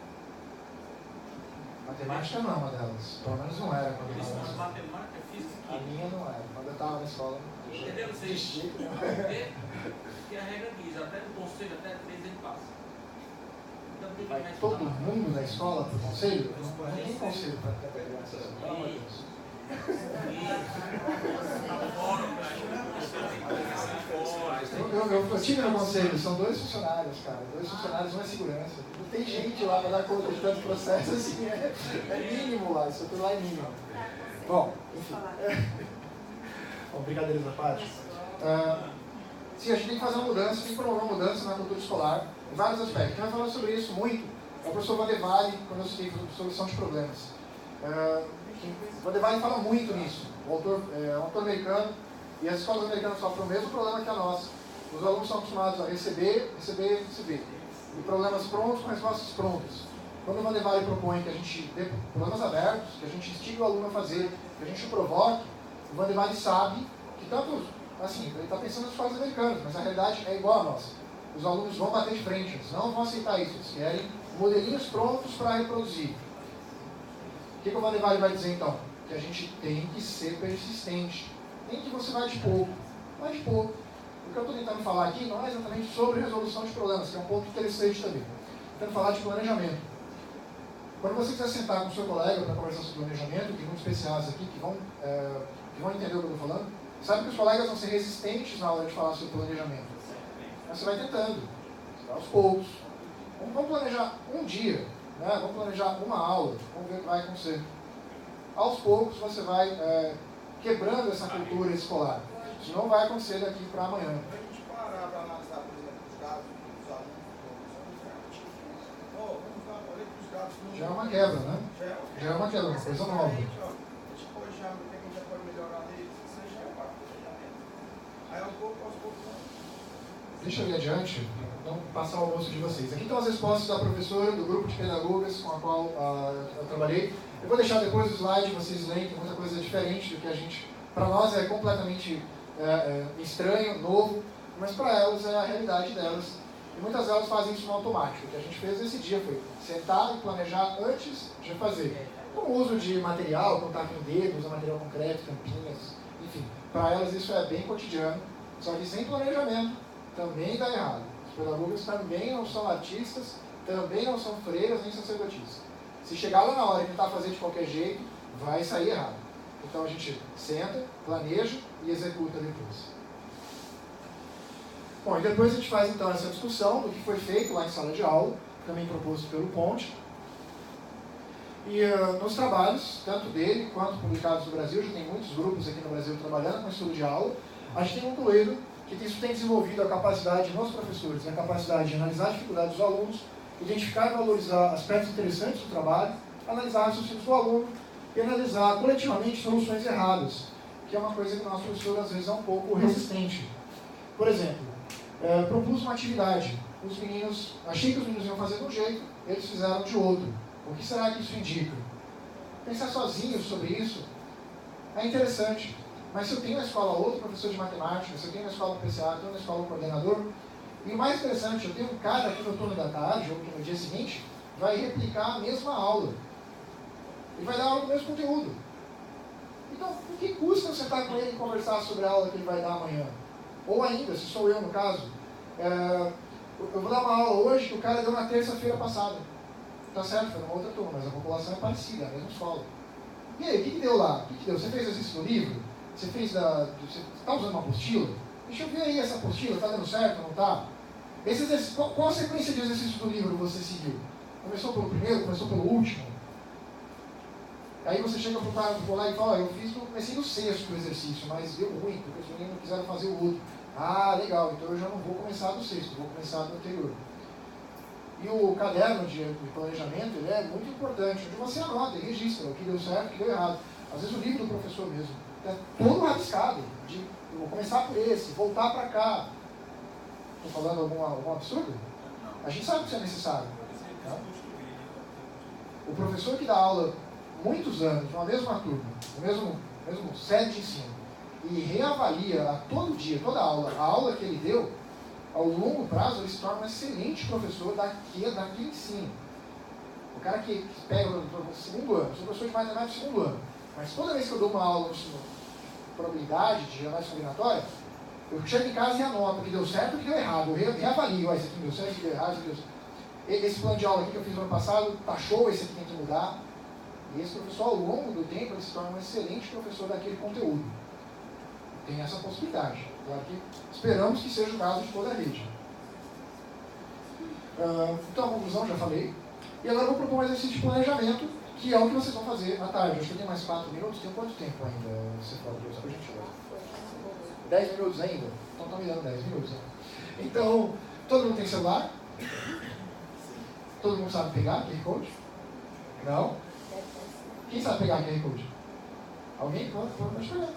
Matemática não é uma delas. Pelo menos não era quando eu Eles estava falam na escola. matemática, física e A química. minha não era. Quando eu estava na escola, Entendeu? Vocês desisti. porque a regra diz, até no conselho, até 3 ele passa. Então tem que Vai mais todo estudar. mundo da escola pro conselho? Não tem conselho para ter criança. Pelo amor de Deus. Eu tive no conselho, são 2 funcionários, cara. 2 funcionários, 1 é segurança. Não tem gente lá para dar conta de tanto processo assim. É mínimo lá, isso tudo lá é mínimo. Bom, enfim. Bom, brincadeiras à parte. Sim, a gente tem que fazer uma mudança, tem que promover uma mudança na cultura escolar, em vários aspectos. Quem vai falar sobre isso muito é o professor Vandevalle, quando eu citei solução de problemas. O Vandevalle fala muito nisso. O autor é um autor americano, e as escolas americanas sofrem o mesmo problema que a nossa. Os alunos são acostumados a receber. E problemas prontos com respostas prontas. Quando o Vandevalle propõe que a gente dê problemas abertos, que a gente instigue o aluno a fazer, que a gente o provoque, o Vandevalle sabe que tanto, assim, ele está pensando nas escolas americanas, mas a realidade é igual à nossa. Os alunos vão bater de frente, eles não vão aceitar isso, eles querem modelinhos prontos para reproduzir. O que o Vandevalle vai dizer então? Que a gente tem que ser persistente. Nem que você vai de pouco, vai de pouco. O que eu estou tentando falar aqui não é exatamente sobre resolução de problemas, que é um ponto interessante também. Estou tentando falar de planejamento. Quando você quiser sentar com o seu colega para conversar sobre planejamento, tem muitos especialistas aqui que vão entender o que eu estou falando, sabe que os colegas vão ser resistentes na hora de falar sobre planejamento. Mas você vai tentando, aos poucos. Vamos planejar um dia, né? Vamos planejar uma aula, vamos ver o que vai acontecer. Aos poucos você vai quebrando essa cultura escolar. Isso não vai acontecer daqui para amanhã. Quando a gente parar para analisar, por exemplo, os dados dos alunos, olha que os dados não... Já é uma quebra, né? Já é uma quebra, uma coisa nova. A gente pode já, o que a gente já pode melhorar neles, isso aí já é parte do planejamento. Aí aos poucos, Deixa eu ir adiante, então passar o almoço de vocês. Aqui estão as respostas da professora, do grupo de pedagogas com a qual eu trabalhei. Eu vou deixar depois o slide, vocês leem, tem muita coisa diferente do que a gente... Para nós é completamente estranho, novo, mas para elas é a realidade delas. E muitas delas fazem isso no automático. O que a gente fez nesse dia foi sentar e planejar antes de fazer. Com o uso de material, contato em dedo, usar material concreto, tampinhas, enfim. Para elas isso é bem cotidiano, só que sem planejamento também dá errado. Os pedagogas também não são artistas, também não são freiras nem sacerdotisas. Se chegar lá na hora e tentar fazer de qualquer jeito, vai sair errado. Então a gente senta, planeja e executa depois. Bom, e depois a gente faz então essa discussão do que foi feito lá em sala de aula, também proposto pelo Ponte. E nos trabalhos, tanto dele quanto publicados no Brasil, já tem muitos grupos aqui no Brasil trabalhando com estudo de aula, a gente tem concluído que isso tem desenvolvido a capacidade nos professores, a capacidade de analisar a dificuldade dos alunos, identificar e valorizar aspectos interessantes do trabalho, analisar raciocínios do aluno e analisar coletivamente soluções erradas, que é uma coisa que o nosso professor às vezes é um pouco resistente. Por exemplo, propus uma atividade, achei que os meninos iam fazer de um jeito, eles fizeram de outro. O que será que isso indica? Pensar sozinho sobre isso é interessante, mas se eu tenho na escola outro professor de matemática, se eu tenho na escola um PCA, eu tenho na escola um coordenador, e o mais interessante, eu tenho um cara que no turno da tarde, ou que no dia seguinte, vai replicar a mesma aula. Ele vai dar aula do mesmo conteúdo. Então, o que custa eu sentar com ele e conversar sobre a aula que ele vai dar amanhã? Ou ainda, se sou eu no caso, eu vou dar uma aula hoje que o cara deu na terça-feira passada. Tá certo, foi numa outra turma, mas a população é parecida, é a mesma escola. E aí, o que deu lá? O que deu? Você fez exercício do livro? Você está usando uma apostila? Deixa eu ver aí essa apostila, está dando certo ou não está? Qual a sequência de exercícios do livro você seguiu? Começou pelo primeiro, começou pelo último? Aí você chega para o cara lá e fala, comecei no sexto exercício, mas deu ruim, porque os meninos não quiseram fazer o outro. Ah, legal, então eu já não vou começar do sexto, vou começar do anterior. E o caderno de planejamento, ele é muito importante, onde você anota e registra o que deu certo e o que deu errado. Às vezes o livro do professor mesmo é todo rabiscado, de eu vou começar por esse, voltar para cá. Estou falando algum absurdo? A gente sabe que isso é necessário. Tá? O professor que dá aula muitos anos, numa mesma turma, no mesmo set de ensino, e reavalia a todo dia, toda a aula que ele deu, ao longo prazo ele se torna um excelente professor daquele ensino. O cara que pega o segundo ano, sou professor de matemática do segundo ano, mas toda vez que eu dou uma aula de probabilidade, de análise combinatória, eu chego em casa e anoto o que deu certo e o que deu errado. Eu reavalio, isso aqui deu certo, isso aqui deu errado, isso aqui deu certo. Esse plano de aula aqui que eu fiz no ano passado, tá show, esse aqui tem que mudar. E esse professor, ao longo do tempo, ele se torna um excelente professor daquele conteúdo. Tem essa possibilidade. Claro que esperamos que seja o caso de toda a rede. Então, a conclusão, já falei. E agora eu vou propor um exercício de planejamento, que é o que vocês vão fazer à tarde. Acho que tem mais 4 minutos. Tem quanto tempo ainda? Você pode usar para a gente ver? 10 minutos ainda? Então estão me dando 10 minutos. Então, todo mundo tem celular? Todo mundo sabe pegar QR Code? Não? Quem sabe pegar QR Code? Alguém? Pode pegar.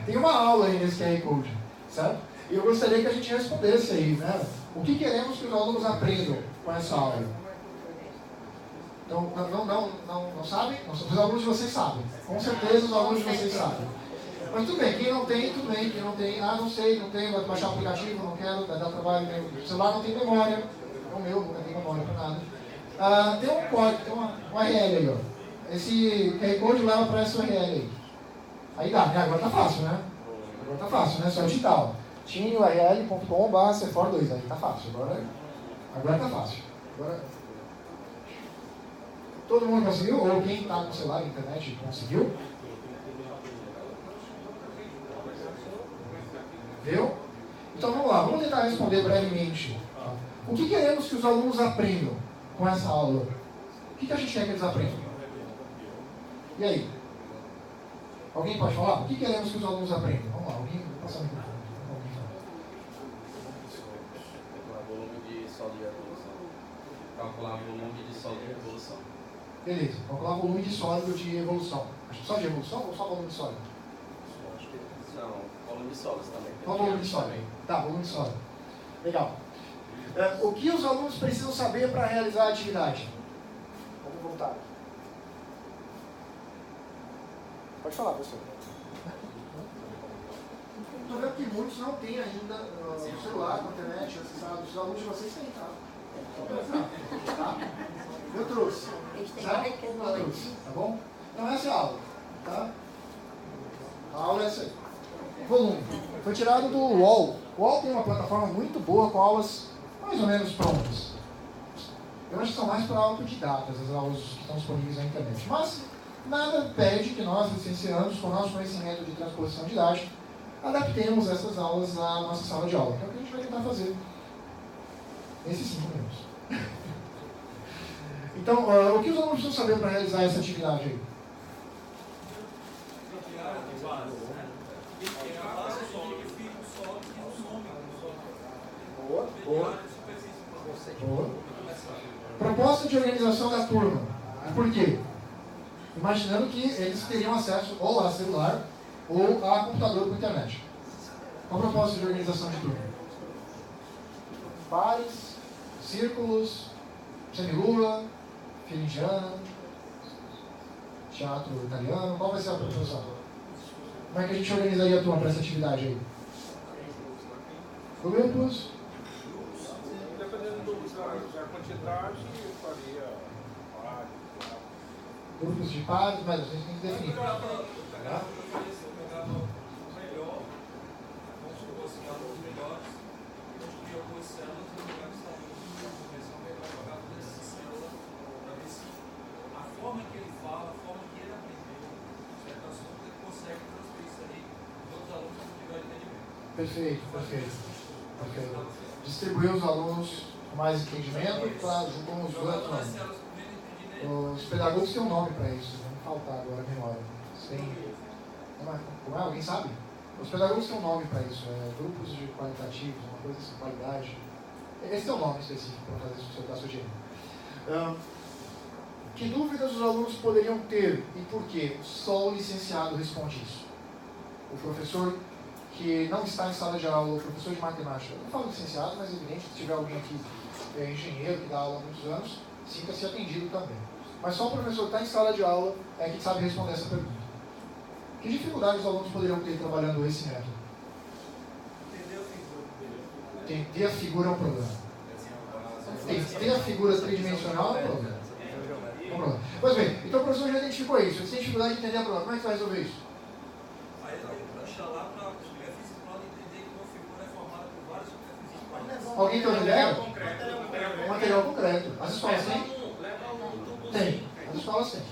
Tem uma aula aí nesse QR Code, certo? E eu gostaria que a gente respondesse aí, né? O que queremos que os alunos aprendam com essa aula? Então, não sabem? Os alunos de vocês sabem. Com certeza os alunos de vocês sabem. Mas tudo bem, quem não tem, tudo bem. Quem não tem, não sei, não tenho, vai baixar o aplicativo, não quero, vai dar trabalho, o celular não tem memória. É o meu, nunca tem memória para nada. Tem um código, tem uma URL aí, ó. Esse QR Code leva para essa URL aí. Aí dá, né? Agora tá fácil, né? Agora tá fácil, né? Só digital. tinurl.com/cefor2, aí tá fácil. Agora tá fácil. Agora... Todo mundo conseguiu? Ou quem está com o celular na internet conseguiu? Viu? Então vamos lá, vamos tentar responder brevemente. O que queremos que os alunos aprendam com essa aula? O que a gente quer que eles aprendam? E aí? Alguém pode falar? O que queremos que os alunos aprendam? Vamos lá, alguém passa o microfone. Volume de sólido de evolução. Calcular volume de sólido de evolução. Beleza, calcular volume de sólido de evolução. Acho que só de evolução ou só volume de sólido? Não, volume de sólidos também. Qual volume de sólido? Tá, volume de sólido. Legal. O que os alunos precisam saber para realizar a atividade? Vamos voltar. Pode falar, professor. Estou vendo que muitos não têm ainda o celular, a internet, acessado. Os alunos de vocês têm, tá? Tá? Eu trouxe. Tá bom? Então essa é a aula. Tá? A aula é essa aí. Volume. Foi tirado do UOL. O UOL tem uma plataforma muito boa com aulas mais ou menos prontas. Eu acho que são mais para autodidatas as aulas que estão disponíveis na internet. Mas nada impede que nós, licenciados, com o nosso conhecimento de transposição didática, adaptemos essas aulas à nossa sala de aula. Que é o que a gente vai tentar fazer nesses 5 minutos. Então, o que os alunos precisam saber para realizar essa atividade aí? Boa, boa. Boa. Proposta de organização da turma. Por quê? Imaginando que eles teriam acesso ou a celular ou a computador por internet. Qual a proposta de organização de turma? Pares, círculos, semilua, fila indiana, teatro italiano. Qual vai ser a proposta? Como é que a gente organizaria a turma para essa atividade aí? Grupos. Dependendo da quantidade, eu faria pares. Grupos de pares, mas a gente tem que definir. Tá? Perfeito, perfeito. Distribuir os alunos com mais entendimento com os outros. Os pedagogos têm um nome para isso, não faltar agora a memória. Como é? Alguém sabe? Os pedagogos têm um nome para isso, grupos de qualitativos, uma coisa assim, qualidade. Esse é o nome específico para fazer isso que você está sugerindo. Que dúvidas os alunos poderiam ter e por quê? Só o licenciado responde isso. O professor que não está em sala de aula, o professor de matemática, eu não falo licenciado, mas é evidente que se tiver alguém aqui engenheiro, que dá aula há muitos anos, sinta-se atendido também. Mas só o professor que está em sala de aula é que sabe responder essa pergunta. Que dificuldades os alunos poderiam ter trabalhando esse método? Entender a figura é um problema. Entender a figura tridimensional é um problema. Pois bem, então o professor já identificou isso. Ele tem dificuldade de entender a problema. Como é que vai resolver isso? Aí ele puxa lá para os físicos podem entender que uma figura é formada por vários superfícies. Alguém tem uma ideia? Material concreto. As escolas têm? Tem. As escolas têm.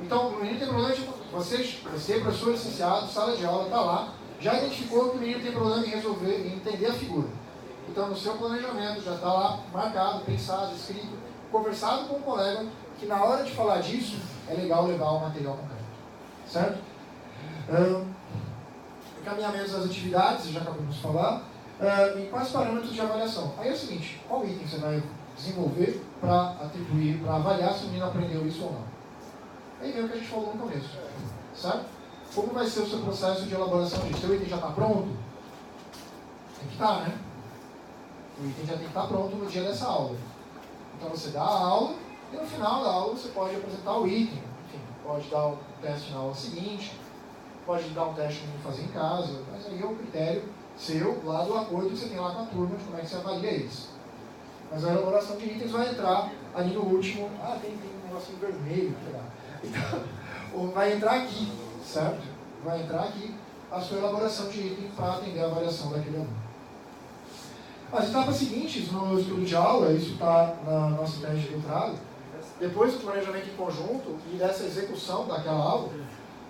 Então, o menino tem problema de... Você, professor licenciado, sala de aula, está lá, já identificou que o menino tem problema em resolver, em entender a figura. Então, no seu planejamento, já está lá marcado, pensado, escrito, conversado com o colega, que na hora de falar disso, é legal levar o material concreto. Certo? Encaminhamentos das atividades, já acabamos de falar. E quais parâmetros de avaliação? Aí é o seguinte, qual item você vai desenvolver para atribuir, para avaliar se o menino aprendeu isso ou não? Aí vem o que a gente falou no começo. Certo? Como vai ser o seu processo de elaboração disso? Seu item já está pronto? Tem que estar, né? O item já tem que estar pronto no dia dessa aula. Então você dá a aula e no final da aula você pode apresentar o item. Enfim, pode dar um teste na aula seguinte, pode dar um teste para fazer em casa, mas aí é o critério seu, lá do acordo que você tem lá com a turma, de como é que você avalia eles. Mas a elaboração de itens vai entrar ali no último. Tem um negocinho vermelho, então, vai entrar aqui, certo? Vai entrar aqui a sua elaboração de item para atender a avaliação daquele aluno. As etapas seguintes no estudo de aula, isso está na nossa tese de doutorado, depois do planejamento em conjunto e dessa execução daquela aula,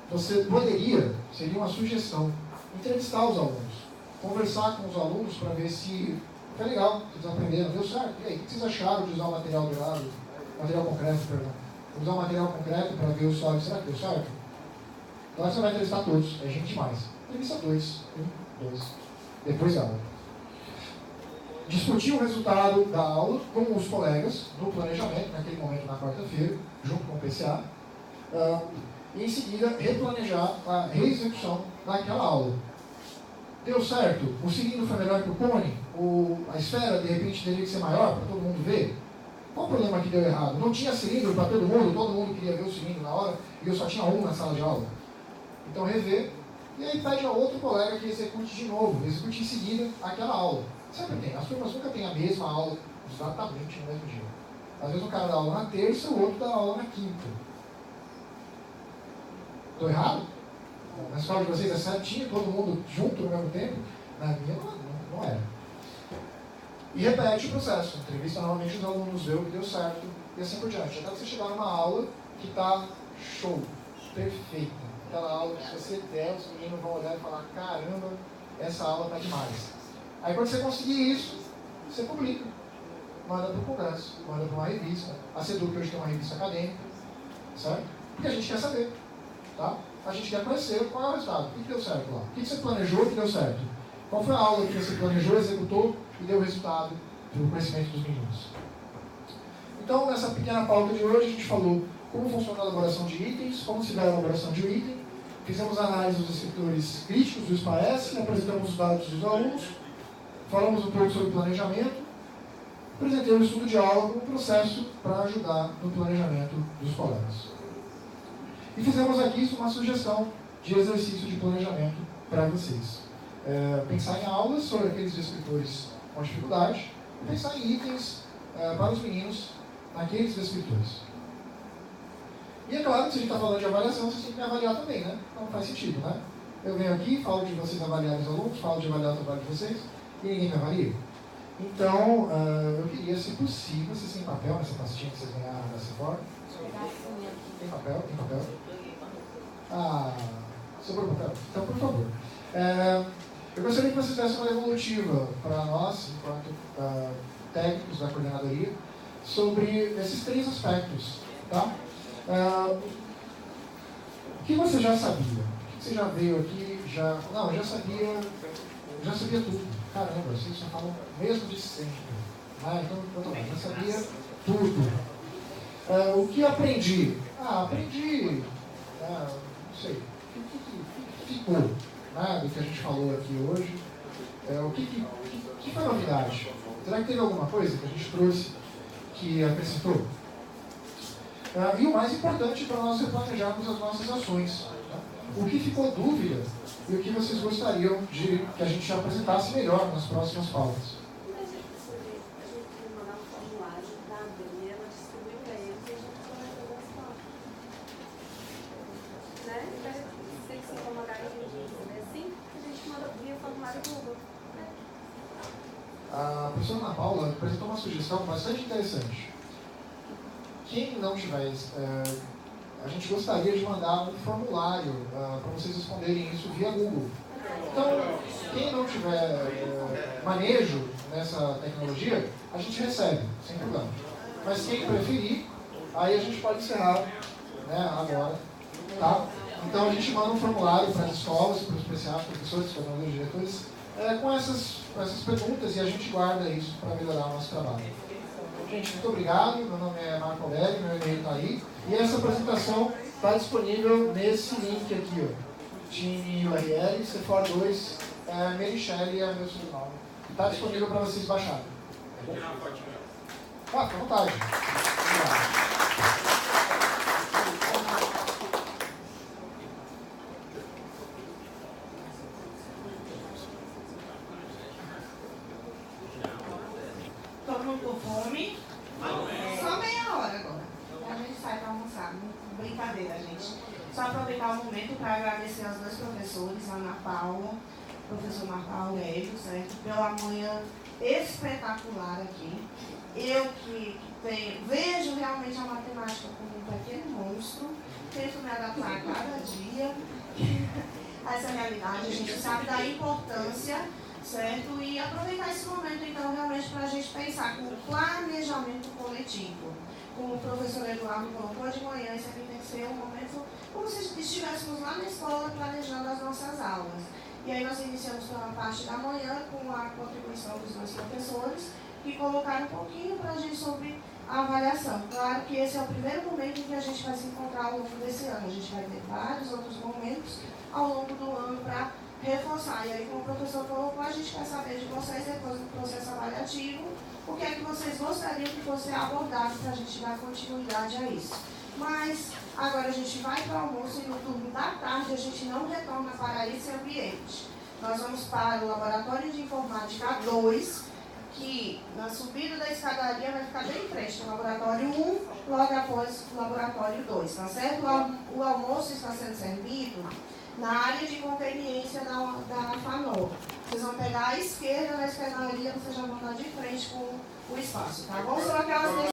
você poderia, seria uma sugestão, entrevistar os alunos, conversar com os alunos para ver se foi legal, vocês aprenderam, deu certo. E aí, o que vocês acharam de usar o material concreto, usar o material concreto para ver o solo, será que deu certo? Então você vai entrevistar todos, é gente demais. Entrevista 2, 2, depois da aula. Discutir o resultado da aula com os colegas no planejamento, naquele momento na quarta-feira, junto com o PCA, e em seguida replanejar a reexecução daquela aula. Deu certo? O cilindro foi melhor que o cone? A esfera, de repente, teria que ser maior para todo mundo ver? Qual o problema que deu errado? Não tinha cilindro para todo mundo queria ver o cilindro na hora, e eu só tinha um na sala de aula. Então, rever, e aí pede a outro colega que execute de novo, execute em seguida aquela aula. Sempre tem, as turmas nunca têm a mesma aula exatamente no mesmo dia. Às vezes um cara dá aula na terça, o outro dá aula na quinta. Estou errado? Na escola de vocês é certinho, todo mundo junto no mesmo tempo? Na minha não era. E repete o processo. Entrevista novamente os alunos, vê o que deu certo e assim por diante. Até você chegar numa aula que está show, perfeita. Aquela aula que se você der, os meninos vão olhar e falar, caramba, essa aula está demais. Aí quando você conseguir isso, você publica. Manda para o congresso, manda para uma revista. A CEDUC hoje tem uma revista acadêmica, certo? Porque a gente quer saber, tá? A gente quer conhecer qual é o resultado, o que deu certo lá. O que você planejou que deu certo? Qual foi a aula que você planejou, executou e deu resultado para o conhecimento dos meninos? Então, nessa pequena pauta de hoje, a gente falou como funciona a elaboração de itens, como se dá a elaboração de um item, fizemos análise dos escritores críticos do SPAES, apresentamos os dados dos alunos, falamos um pouco sobre planejamento, apresentei o estudo de aula como processo para ajudar no planejamento dos colegas. E fizemos aqui uma sugestão de exercício de planejamento para vocês. Pensar em aulas sobre aqueles escritores com dificuldade e pensar em itens para os meninos naqueles escritores. E é claro que se a gente está falando de avaliação, vocês têm que me avaliar também, né? Então faz sentido, né? Eu venho aqui, falo de vocês avaliarem os alunos, falo de avaliar o trabalho de vocês e ninguém me avalia. Então, eu queria, se possível, vocês têm papel nessa pastinha que vocês ganharam dessa forma? Tem papel? Tem papel? Sobrou papel? Então, por favor. Eu gostaria que vocês dessem uma evolutiva para nós, enquanto técnicos da coordenadoria, sobre esses 3 aspectos, tá? O que você já sabia? O que você já veio aqui, eu já sabia tudo. Caramba, vocês já falam mesmo de sempre. Né? Então, eu já sabia tudo. O que aprendi? Aprendi, não sei, o que ficou, né, do que a gente falou aqui hoje? O que foi novidade? Será que teve alguma coisa que a gente trouxe que acrescentou? E o mais importante para nós replanejarmos as nossas ações. Né? O que ficou dúvida e o que vocês gostariam de que a gente apresentasse melhor nas próximas pautas? A gente mandar um formulário da Adri, ela distribuiu para eles e a gente só vai fazer as pautas. Né? Se incomodarem, a gente diz assim, a gente manda via formulário Google. A professora Ana Paula apresentou uma sugestão bastante interessante. Quem não tiver, a gente gostaria de mandar um formulário para vocês responderem isso via Google. Então, quem não tiver manejo nessa tecnologia, a gente recebe, sem problema. Mas quem preferir, aí a gente pode encerrar, né, agora. Tá? Então a gente manda um formulário para as escolas, para os especiais, professores, coordenadores, diretores, com essas perguntas, e a gente guarda isso para melhorar o nosso trabalho. Gente, muito obrigado. Meu nome é Marco Aurélio, meu e-mail está aí. E essa apresentação está disponível nesse link aqui, ó. Time URL, se for 2, Merichelle é meu sobrenome. Está disponível para vocês baixarem. Tá bom? Fica à vontade. Obrigado. Todo mundo com fome? Só meia hora agora. A gente sai para almoçar. Brincadeira, gente. Só aproveitar o momento para agradecer aos dois professores, a Ana Paula, professor Marco Aurélio, certo? Pela manhã espetacular aqui. Eu que vejo realmente a matemática como um pequeno monstro, tento me adaptar a cada dia a essa realidade. A gente sabe da importância, certo? E aproveitar esse momento, então, realmente para a gente pensar com o planejamento coletivo. Como o professor Eduardo colocou de manhã, isso aqui tem que ser um momento como se estivéssemos lá na escola planejando as nossas aulas. E aí nós iniciamos pela parte da manhã com a contribuição dos meus professores, que colocaram um pouquinho para a gente sobre a avaliação. Claro que esse é o primeiro momento em que a gente vai se encontrar ao longo desse ano. A gente vai ter vários outros momentos ao longo do ano para reforçar. E aí, como o professor colocou, a gente quer saber de vocês, depois do processo avaliativo, o que é que vocês gostariam que fosse abordado para a gente dar continuidade a isso. Mas agora a gente vai para o almoço e no turno da tarde a gente não retorna para esse ambiente. Nós vamos para o Laboratório de Informática 2, que na subida da escadaria vai ficar bem em frente, no Laboratório 1, logo após o Laboratório 2, tá certo? O almoço está sendo servido na área de conveniência da FANOL. Vocês vão pegar à esquerda na escadaria, vocês já vão estar de frente com o espaço, tá bom? São aquelas